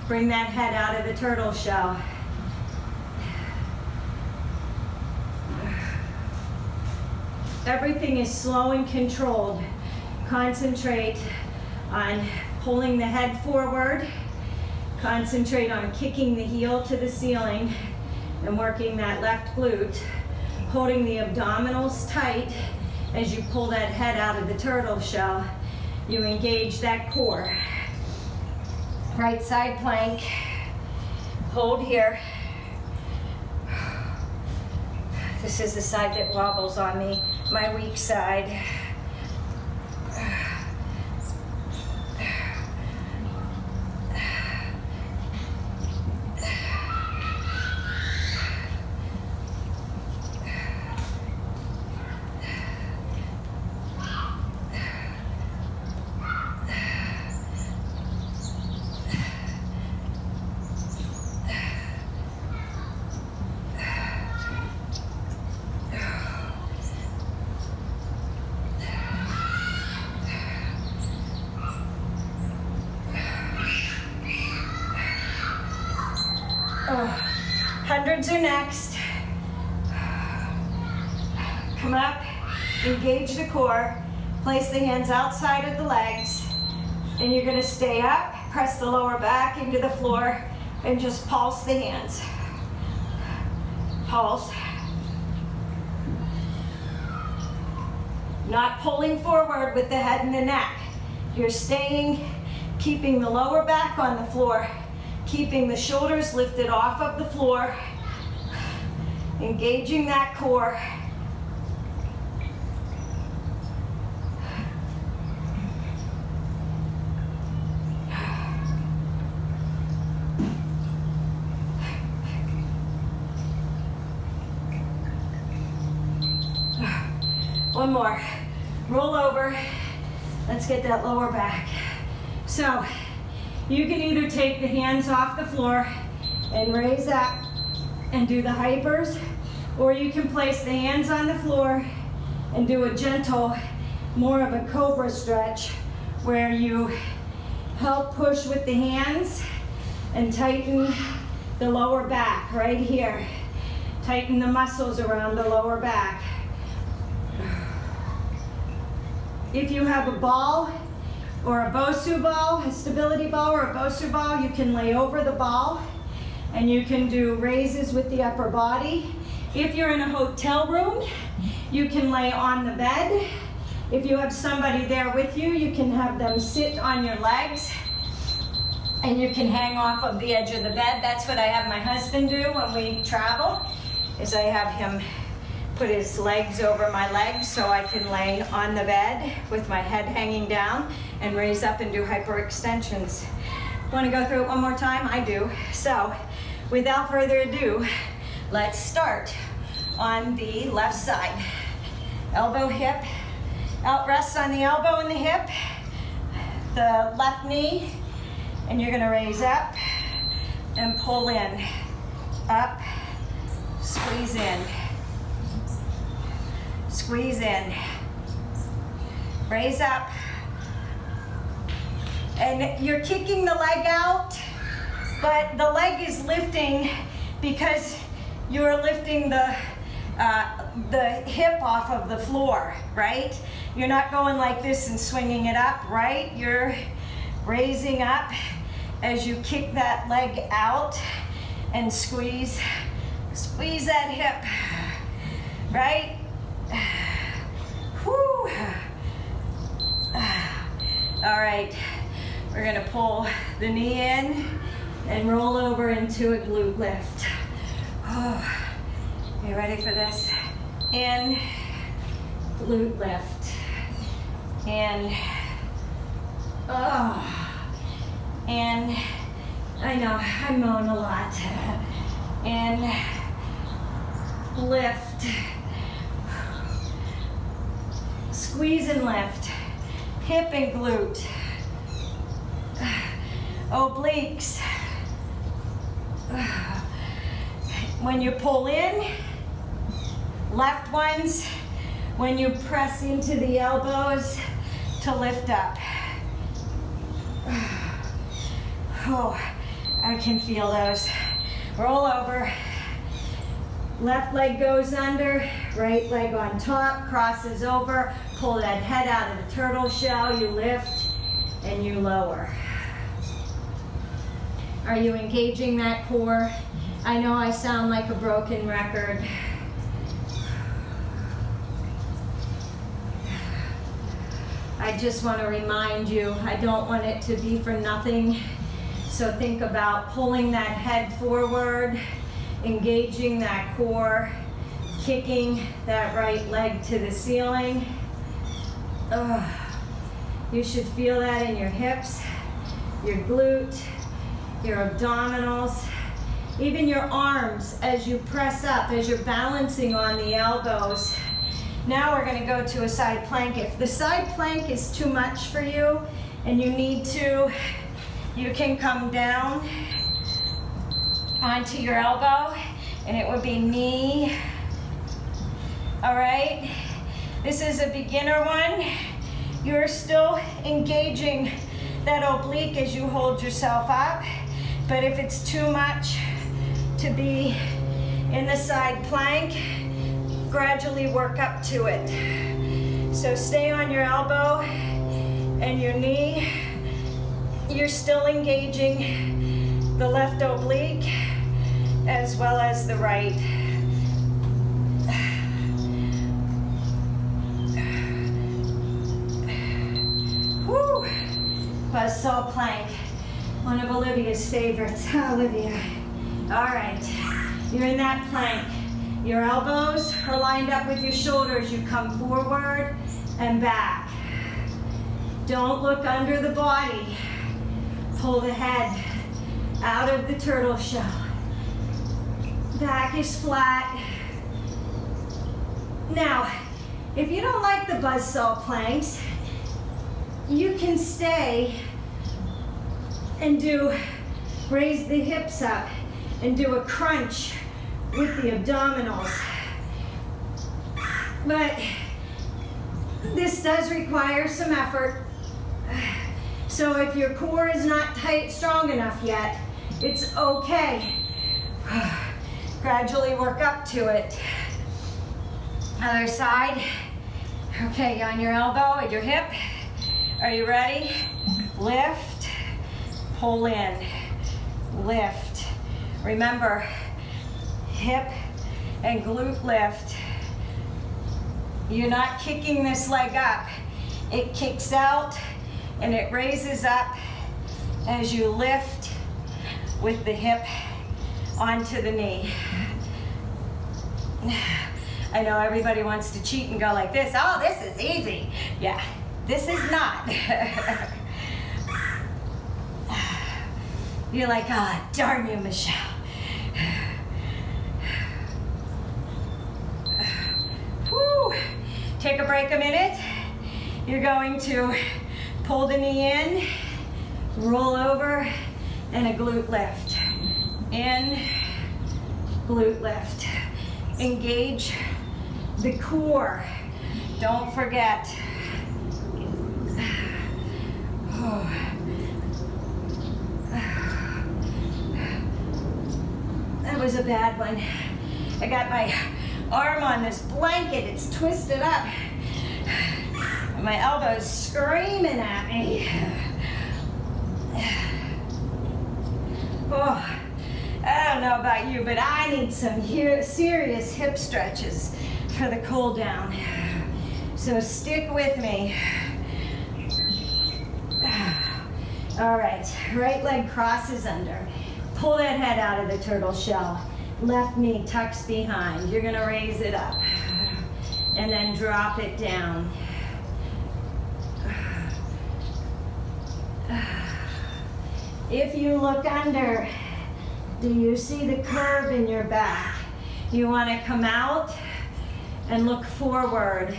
Bring that head out of the turtle shell. Everything is slow and controlled. Concentrate on pulling the head forward. Concentrate on kicking the heel to the ceiling and working that left glute. Holding the abdominals tight as you pull that head out of the turtle shell. You engage that core. Right side plank. Hold here. This is the side that wobbles on me, my weak side. Hundreds are next. Come up, engage the core, place the hands outside of the legs, and you're gonna stay up, press the lower back into the floor, and just pulse the hands. Pulse. Not pulling forward with the head and the neck. You're staying, keeping the lower back on the floor, keeping the shoulders lifted off of the floor, engaging that core. One more. Roll over. Let's get that lower back. So, you can either take the hands off the floor and raise up and do the hypers, or you can place the hands on the floor and do a gentle, more of a cobra stretch, where you help push with the hands and tighten the lower back right here. Tighten the muscles around the lower back. If you have a ball or a Bosu ball, a stability ball or a Bosu ball, you can lay over the ball and you can do raises with the upper body. If you're in a hotel room, you can lay on the bed. If you have somebody there with you, you can have them sit on your legs and you can hang off of the edge of the bed. That's what I have my husband do when we travel, is I have him put his legs over my legs so I can lay on the bed with my head hanging down and raise up and do hyperextensions. Want to go through it one more time? I do. So, without further ado, let's start on the left side. Elbow, hip, out rest on the elbow and the hip, the left knee, and you're gonna raise up and pull in, up, squeeze in, squeeze in, raise up, and you're kicking the leg out, but the leg is lifting because you're lifting the hip off of the floor, right? You're not going like this and swinging it up, right? You're raising up as you kick that leg out and squeeze that hip, right? Whew. All right, we're gonna pull the knee in and roll over into a glute lift. Oh, you ready for this? In, glute lift, and and I know I moan a lot, and lift, squeeze and lift, hip and glute, obliques. When you pull in, left ones, when you press into the elbows to lift up. Oh, I can feel those. Roll over. Left leg goes under, right leg on top, crosses over, pull that head out of the turtle shell, you lift and you lower. Are you engaging that core? I know I sound like a broken record. I just want to remind you, I don't want it to be for nothing. So think about pulling that head forward, engaging that core, kicking that right leg to the ceiling. You should feel that in your hips, your glute, your abdominals, even your arms as you press up, as you're balancing on the elbows. Now we're going to go to a side plank. If the side plank is too much for you and you need to, you can come down onto your elbow and it would be knee. All right, this is a beginner one. You're still engaging that oblique as you hold yourself up, but if it's too much to be in the side plank, gradually work up to it. So stay on your elbow and your knee. You're still engaging the left oblique as well as the right. Woo! Buzzsaw plank, one of Olivia's favorites. Olivia. All right, you're in that plank. Your elbows are lined up with your shoulders. You come forward and back. Don't look under the body. Pull the head out of the turtle shell. Back is flat. Now, if you don't like the buzzsaw planks, you can stay and raise the hips up and do a crunch with the abdominals. But this does require some effort. So if your core is not strong enough yet, it's okay. Gradually work up to it. Other side. Okay, on your elbow at your hip. Are you ready? Lift, pull in, lift. Remember, hip and glute lift. You're not kicking this leg up. It kicks out and it raises up as you lift with the hip onto the knee. I know everybody wants to cheat and go like this. Oh, this is easy. Yeah, this is not. You're like, ah, oh, darn you, Michele. Woo. Take a break a minute. You're going to pull the knee in, roll over, and a glute lift. In, glute lift. Engage the core. Don't forget. That was a bad one. I got my arm on this blanket. It's twisted up. And my elbow's screaming at me. Oh, I don't know about you, but I need some serious hip stretches for the cool down. So stick with me. All right, right leg crosses under. Pull that head out of the turtle shell. Left knee tucks behind. You're gonna raise it up and then drop it down. If you look under, do you see the curve in your back? You wanna come out and look forward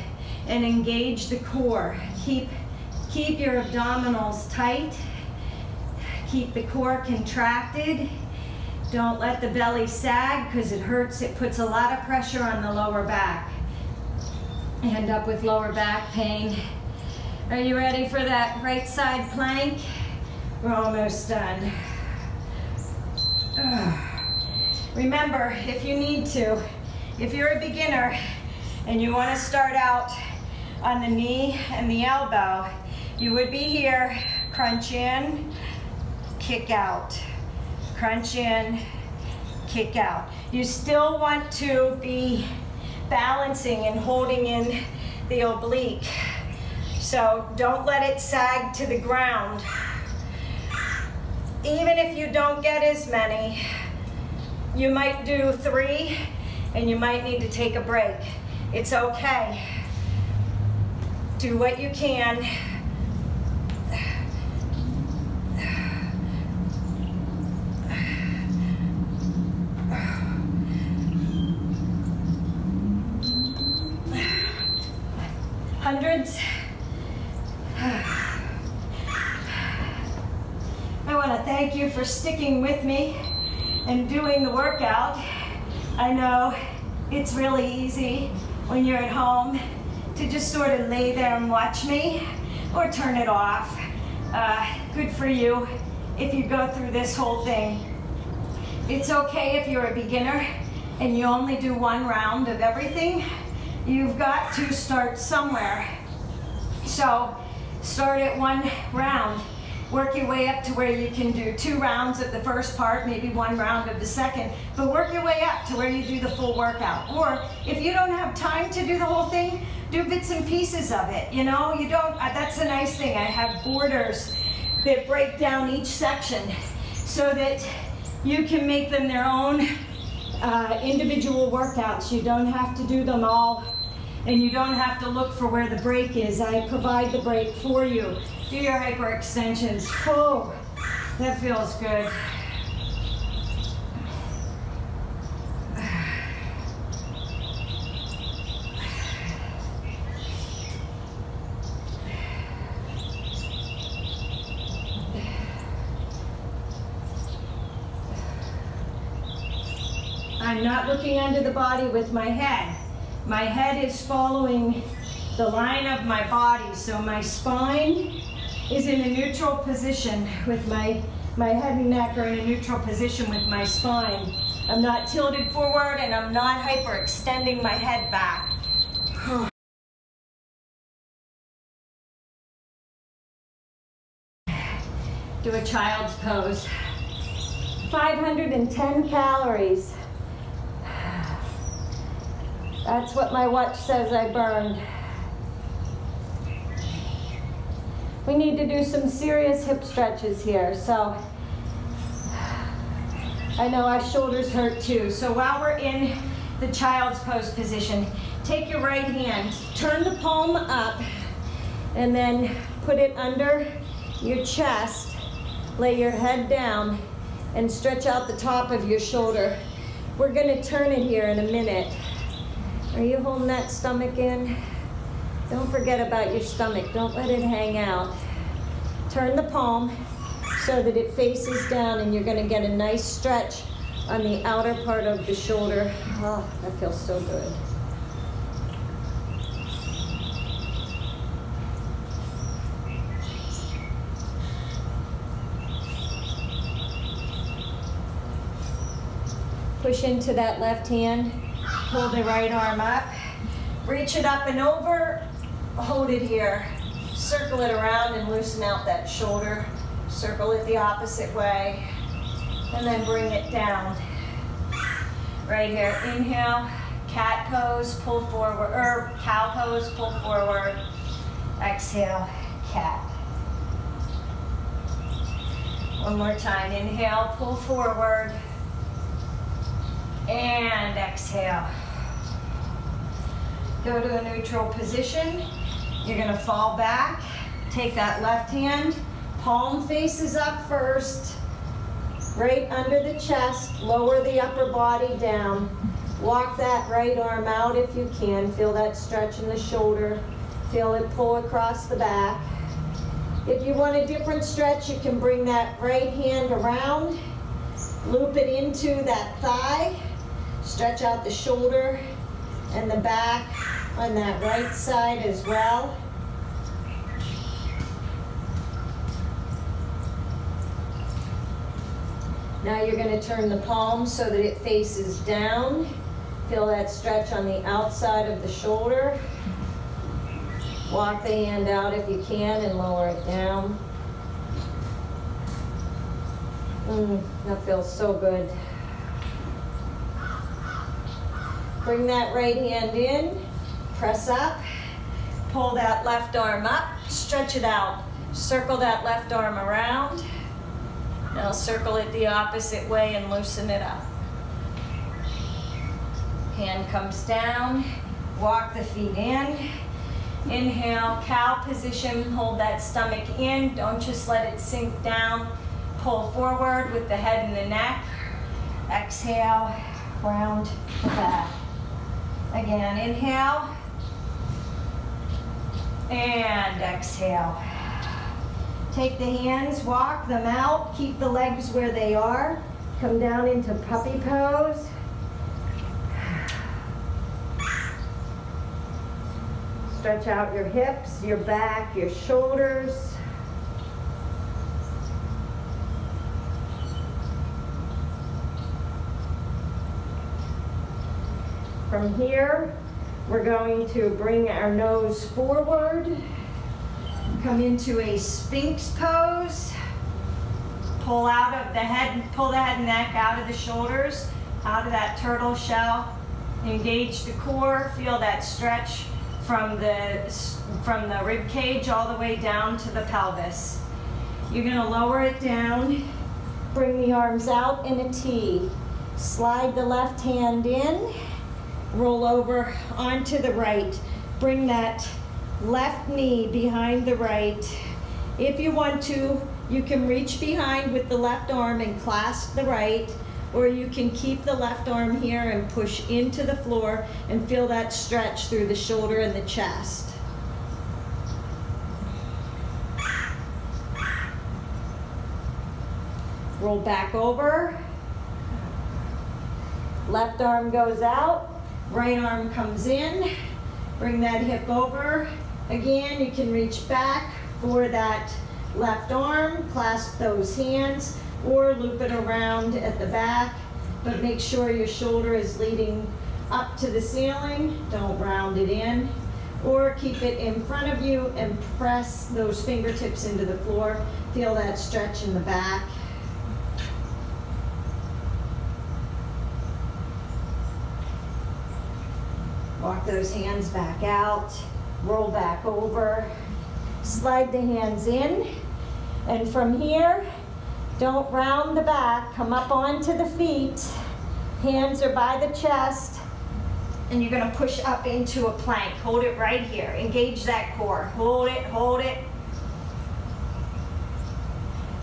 and engage the core. Keep your abdominals tight. Keep the core contracted. Don't let the belly sag because it hurts. It puts a lot of pressure on the lower back. End up with lower back pain. Are you ready for that right side plank? We're almost done. Remember, if you need to, if you're a beginner and you want to start out on the knee and the elbow, you would be here, crunch in, kick out. Crunch in, kick out. You still want to be balancing and holding in the oblique. So don't let it sag to the ground. even if you don't get as many, you might do 3 and you might need to take a break. It's okay. Do what you can. Hundreds. I want to thank you for sticking with me and doing the workout. I know it's really easy when you're at home to just sort of lay there and watch me or turn it off. Good for you if you go through this whole thing. It's okay if you're a beginner and you only do 1 round of everything. You've got to start somewhere. So start at 1 round. Work your way up to where you can do 2 rounds of the first part, maybe 1 round of the second, but work your way up to where you do the full workout. Or if you don't have time to do the whole thing, do bits and pieces of it. You know, you don't, that's a nice thing. I have borders that break down each section so that you can make them their own individual workouts. You don't have to do them all, and you don't have to look for where the break is. I provide the break for you. Do your hyperextensions. Oh, that feels good. I'm not looking under the body with my head. My head is following the line of my body, so my spine is in a neutral position with my head and neck are in a neutral position with my spine. I'm not tilted forward and I'm not hyperextending my head back. Do a child's pose. 510 calories. That's what my watch says I burned. We need to do some serious hip stretches here. So I know our shoulders hurt too. So while we're in the child's pose position, take your right hand, turn the palm up, and then put it under your chest. Lay your head down and stretch out the top of your shoulder. We're gonna turn it here in a minute. Are you holding that stomach in? Don't forget about your stomach. Don't let it hang out. Turn the palm so that it faces down, and you're gonna get a nice stretch on the outer part of the shoulder. Oh, that feels so good. Push into that left hand. Pull the right arm up, reach it up and over, hold it here, circle it around and loosen out that shoulder, circle it the opposite way, and then bring it down. Right here, inhale, cat pose, pull forward, or cow pose, pull forward, exhale, cat. One more time, inhale, pull forward, and exhale. Go to a neutral position. You're gonna fall back. Take that left hand, palm faces up first, right under the chest, lower the upper body down. Walk that right arm out if you can. Feel that stretch in the shoulder. Feel it pull across the back. If you want a different stretch, you can bring that right hand around, loop it into that thigh, stretch out the shoulder and the back on that right side as well. Now you're going to turn the palm so that it faces down. Feel that stretch on the outside of the shoulder. Walk the hand out if you can and lower it down. That feels so good. Bring that right hand in, press up, pull that left arm up, stretch it out. Circle that left arm around. Now circle it the opposite way and loosen it up. Hand comes down, walk the feet in. Inhale, cow position, hold that stomach in. Don't just let it sink down. Pull forward with the head and the neck. Exhale, round the back. Again, inhale. And exhale. Take the hands, walk them out. Keep the legs where they are. Come down into puppy pose. Stretch out your hips, your back, your shoulders. From here, we're going to bring our nose forward, come into a Sphinx pose, pull out of the head, pull the head and neck out of the shoulders, out of that turtle shell, engage the core, feel that stretch from the rib cage all the way down to the pelvis. You're gonna lower it down, bring the arms out in a T, slide the left hand in, roll over onto the right. Bring that left knee behind the right. If you want to, you can reach behind with the left arm and clasp the right, or you can keep the left arm here and push into the floor and feel that stretch through the shoulder and the chest. Roll back over. Left arm goes out. Right arm comes in, bring that hip over. Again, you can reach back for that left arm, clasp those hands, or loop it around at the back, but make sure your shoulder is leading up to the ceiling. Don't round it in, or keep it in front of you and press those fingertips into the floor. Feel that stretch in the back. Walk those hands back out, roll back over, slide the hands in, and from here, don't round the back, come up onto the feet, hands are by the chest, and you're gonna push up into a plank. Hold it right here, engage that core, hold it, hold it.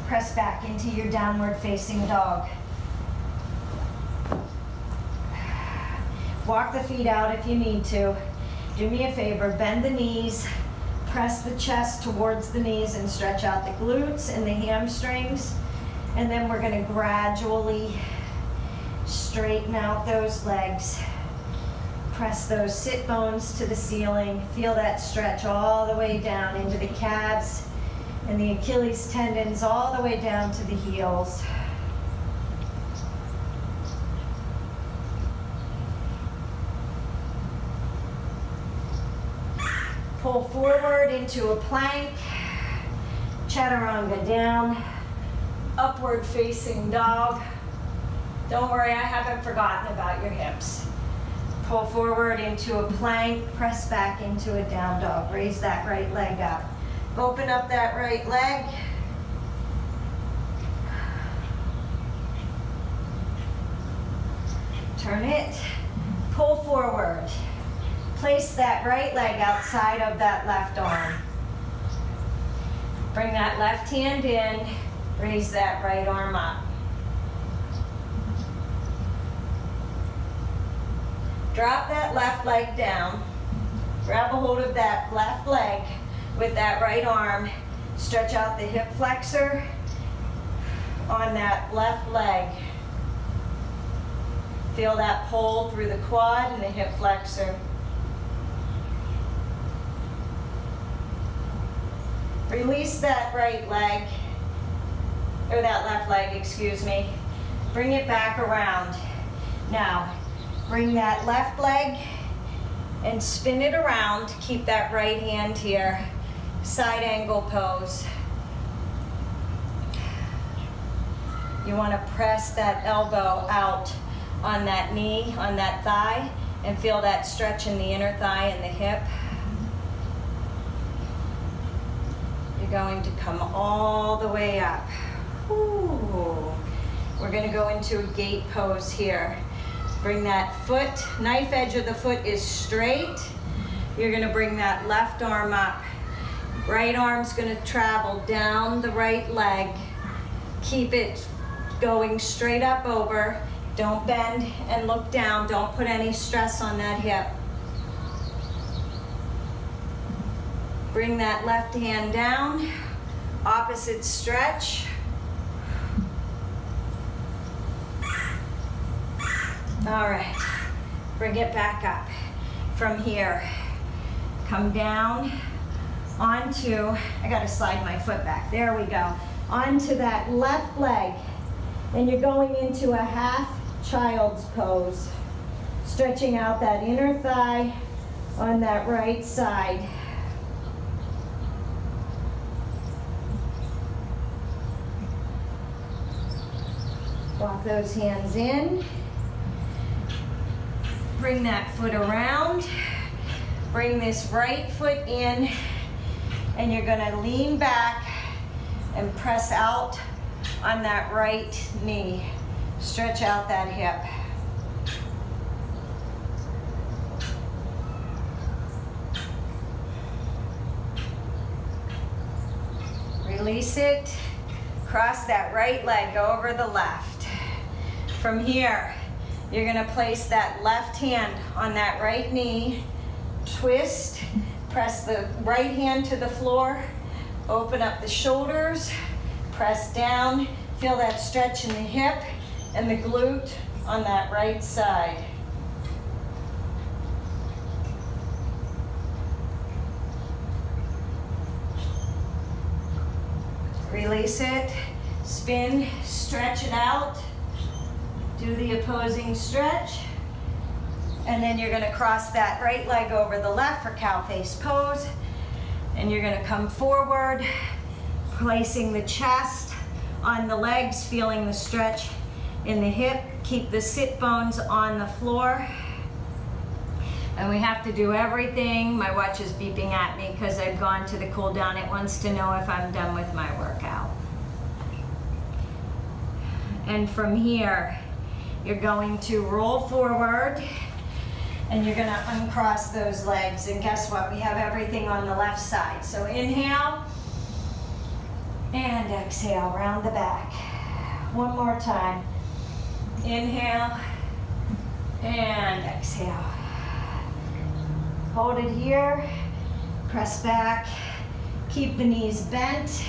Press back into your downward facing dog. Walk the feet out if you need to. Do me a favor, bend the knees, press the chest towards the knees and stretch out the glutes and the hamstrings. And then we're gonna gradually straighten out those legs. Press those sit bones to the ceiling. Feel that stretch all the way down into the calves and the Achilles tendons all the way down to the heels. Pull forward into a plank, chaturanga down, upward facing dog. Don't worry, I haven't forgotten about your hips. Pull forward into a plank, press back into a down dog. Raise that right leg up. Open up that right leg. Turn it, pull forward. Place that right leg outside of that left arm. Bring that left hand in, raise that right arm up. Drop that left leg down. Grab a hold of that left leg with that right arm. Stretch out the hip flexor on that left leg. Feel that pull through the quad and the hip flexor. Release that right leg, or that left leg, excuse me. Bring it back around. Now, bring that left leg and spin it around. Keep that right hand here. Side angle pose. You want to press that elbow out on that knee, on that thigh, and feel that stretch in the inner thigh and the hip. Going to come all the way up. Ooh. We're gonna go into a gate pose here. Bring that foot, knife edge of the foot is straight. You're gonna bring that left arm up. Right arm's gonna travel down the right leg. Keep it going straight up over. Don't bend and look down. Don't put any stress on that hip. Bring that left hand down. Opposite stretch. All right, bring it back up. From here, come down onto, I gotta slide my foot back, there we go. Onto that left leg, and you're going into a half child's pose. Stretching out that inner thigh on that right side. Walk those hands in. Bring that foot around. Bring this right foot in, and you're gonna lean back and press out on that right knee. Stretch out that hip. Release it. Cross that right leg over the left. From here, you're gonna place that left hand on that right knee, twist, press the right hand to the floor, open up the shoulders, press down, feel that stretch in the hip and the glute on that right side. Release it, spin, stretch it out. Do the opposing stretch, and then you're gonna cross that right leg over the left for cow face pose, and you're gonna come forward, placing the chest on the legs, feeling the stretch in the hip. Keep the sit bones on the floor. And we have to do everything. My watch is beeping at me because I've gone to the cool down. It wants to know if I'm done with my workout. And from here, you're going to roll forward, and you're gonna uncross those legs, and guess what? We have everything on the left side. So inhale, and exhale, round the back. One more time. Inhale, and exhale. Hold it here, press back, keep the knees bent,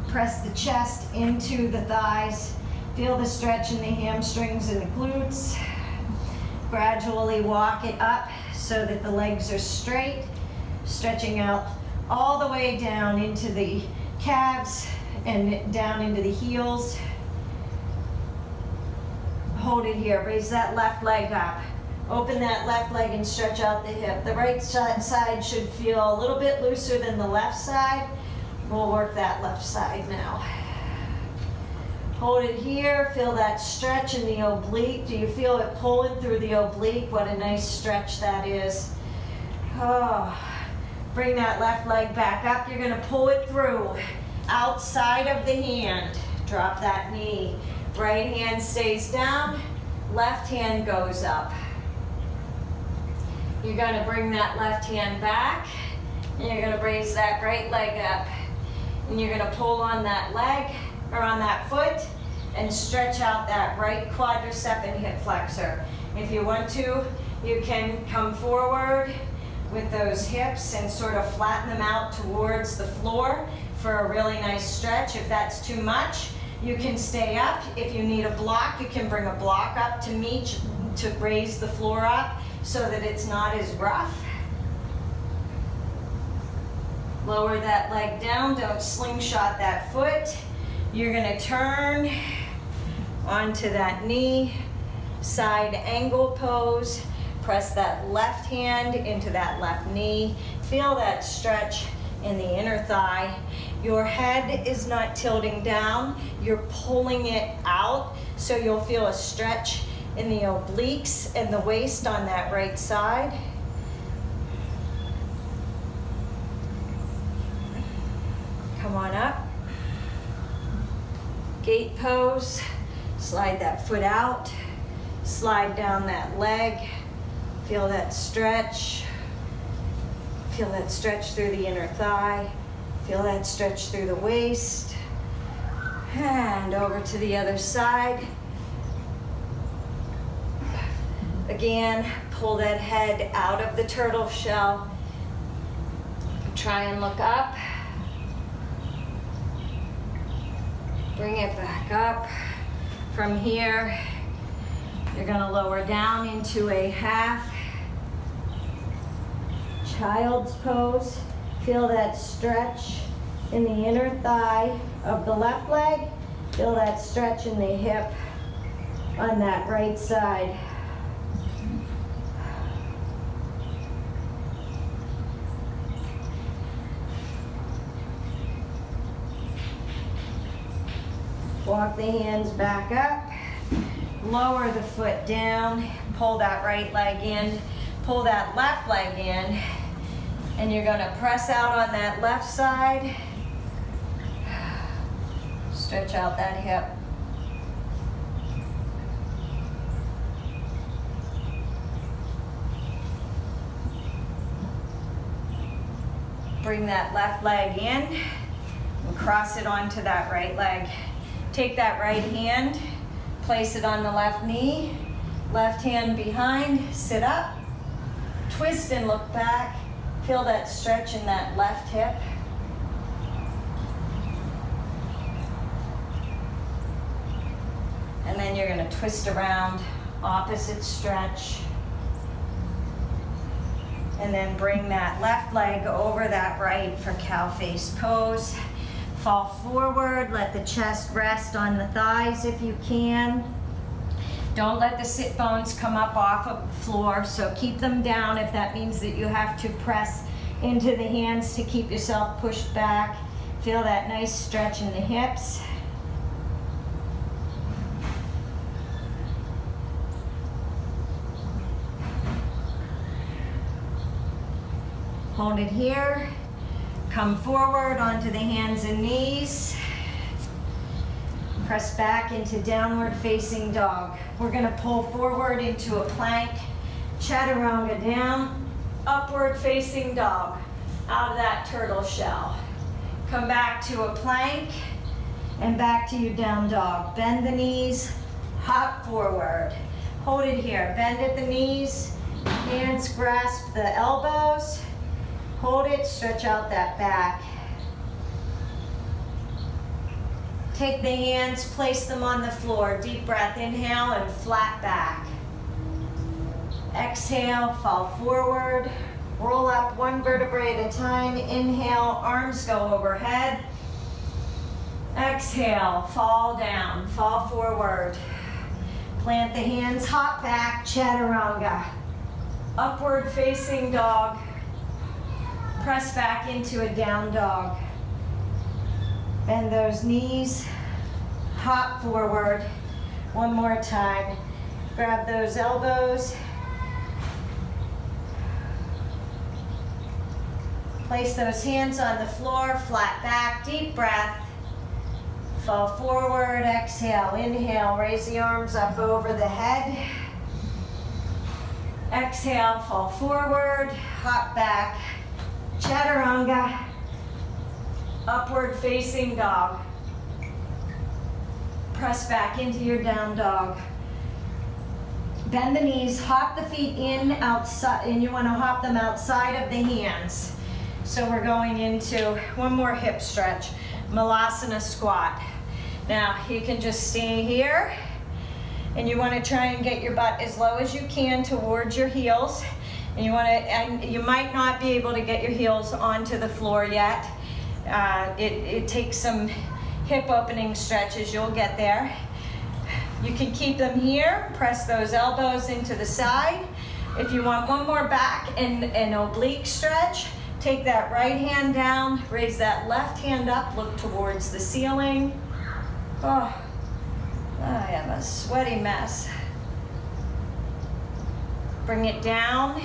press the chest into the thighs. Feel the stretch in the hamstrings and the glutes. Gradually walk it up so that the legs are straight, stretching out all the way down into the calves and down into the heels. Hold it here, raise that left leg up. Open that left leg and stretch out the hip. The right side should feel a little bit looser than the left side. We'll work that left side now. Hold it here, feel that stretch in the oblique. Do you feel it pulling through the oblique? What a nice stretch that is. Oh, bring that left leg back up. You're gonna pull it through, outside of the hand. Drop that knee. Right hand stays down, left hand goes up. You're gonna bring that left hand back, and you're gonna raise that right leg up. And you're gonna pull on that leg, or on that foot, and stretch out that right quadricep and hip flexor. If you want to, you can come forward with those hips and sort of flatten them out towards the floor for a really nice stretch. If that's too much, you can stay up. If you need a block, you can bring a block up to meet, to raise the floor up so that it's not as rough. Lower that leg down, don't slingshot that foot. You're gonna turn onto that knee, side angle pose. Press that left hand into that left knee. Feel that stretch in the inner thigh. Your head is not tilting down, you're pulling it out, so you'll feel a stretch in the obliques and the waist on that right side. Come on up. Gate pose. Slide that foot out. Slide down that leg. Feel that stretch. Feel that stretch through the inner thigh. Feel that stretch through the waist. And over to the other side. Again, pull that head out of the turtle shell. Try and look up. Bring it back up. From here, you're gonna lower down into a half child's pose. Feel that stretch in the inner thigh of the left leg. Feel that stretch in the hip on that right side. Walk the hands back up, lower the foot down, pull that right leg in, pull that left leg in, and you're gonna press out on that left side. Stretch out that hip. Bring that left leg in and cross it onto that right leg. Take that right hand, place it on the left knee, left hand behind, sit up, twist and look back. Feel that stretch in that left hip. And then you're gonna twist around, opposite stretch. And then bring that left leg over that right for cow face pose. Fall forward, let the chest rest on the thighs if you can. Don't let the sit bones come up off of the floor, so keep them down if that means that you have to press into the hands to keep yourself pushed back. Feel that nice stretch in the hips. Hold it here. Come forward onto the hands and knees. Press back into downward facing dog. We're gonna pull forward into a plank, chaturanga down, upward facing dog, out of that turtle shell. Come back to a plank and back to your down dog. Bend the knees, hop forward. Hold it here, bend at the knees, hands grasp the elbows. Hold it, stretch out that back. Take the hands, place them on the floor. Deep breath, inhale and flat back. Exhale, fall forward. Roll up one vertebrae at a time. Inhale, arms go overhead. Exhale, fall down, fall forward. Plant the hands, hop back, chaturanga. Upward facing dog. Press back into a down dog. Bend those knees, hop forward. One more time. Grab those elbows. Place those hands on the floor, flat back, deep breath. Fall forward, exhale, inhale, raise the arms up over the head. Exhale, fall forward, hop back. Chaturanga, upward facing dog. Press back into your down dog. Bend the knees, hop the feet in, outside, and you want to hop them outside of the hands. So we're going into one more hip stretch, Malasana squat. Now you can just stay here, and you want to try and get your butt as low as you can towards your heels. And you might not be able to get your heels onto the floor yet. It takes some hip opening stretches, you'll get there. You can keep them here, press those elbows into the side. If you want one more back and an oblique stretch, take that right hand down, raise that left hand up, look towards the ceiling. Oh, I am a sweaty mess. Bring it down,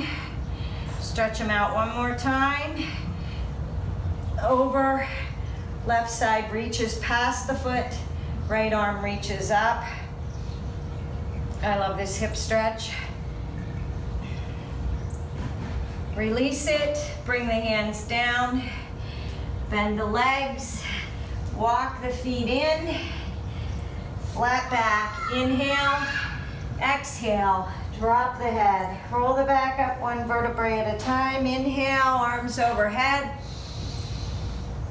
stretch them out one more time. Over, left side reaches past the foot, Right arm reaches up. I love this hip stretch. Release it, bring the hands down, bend the legs, walk the feet in, flat back, inhale, exhale, drop the head, roll the back up one vertebrae at a time, inhale, arms overhead,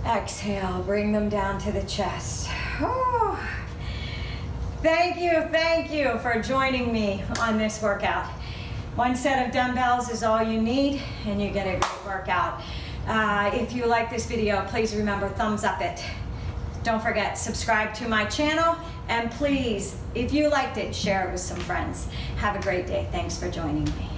exhale, bring them down to the chest. Whew. Thank you for joining me on this workout. One set of dumbbells is all you need, and you get a great workout. If you like this video, please remember, thumbs up it. Don't forget, subscribe to my channel, and please, if you liked it, share it with some friends. Have a great day. Thanks for joining me.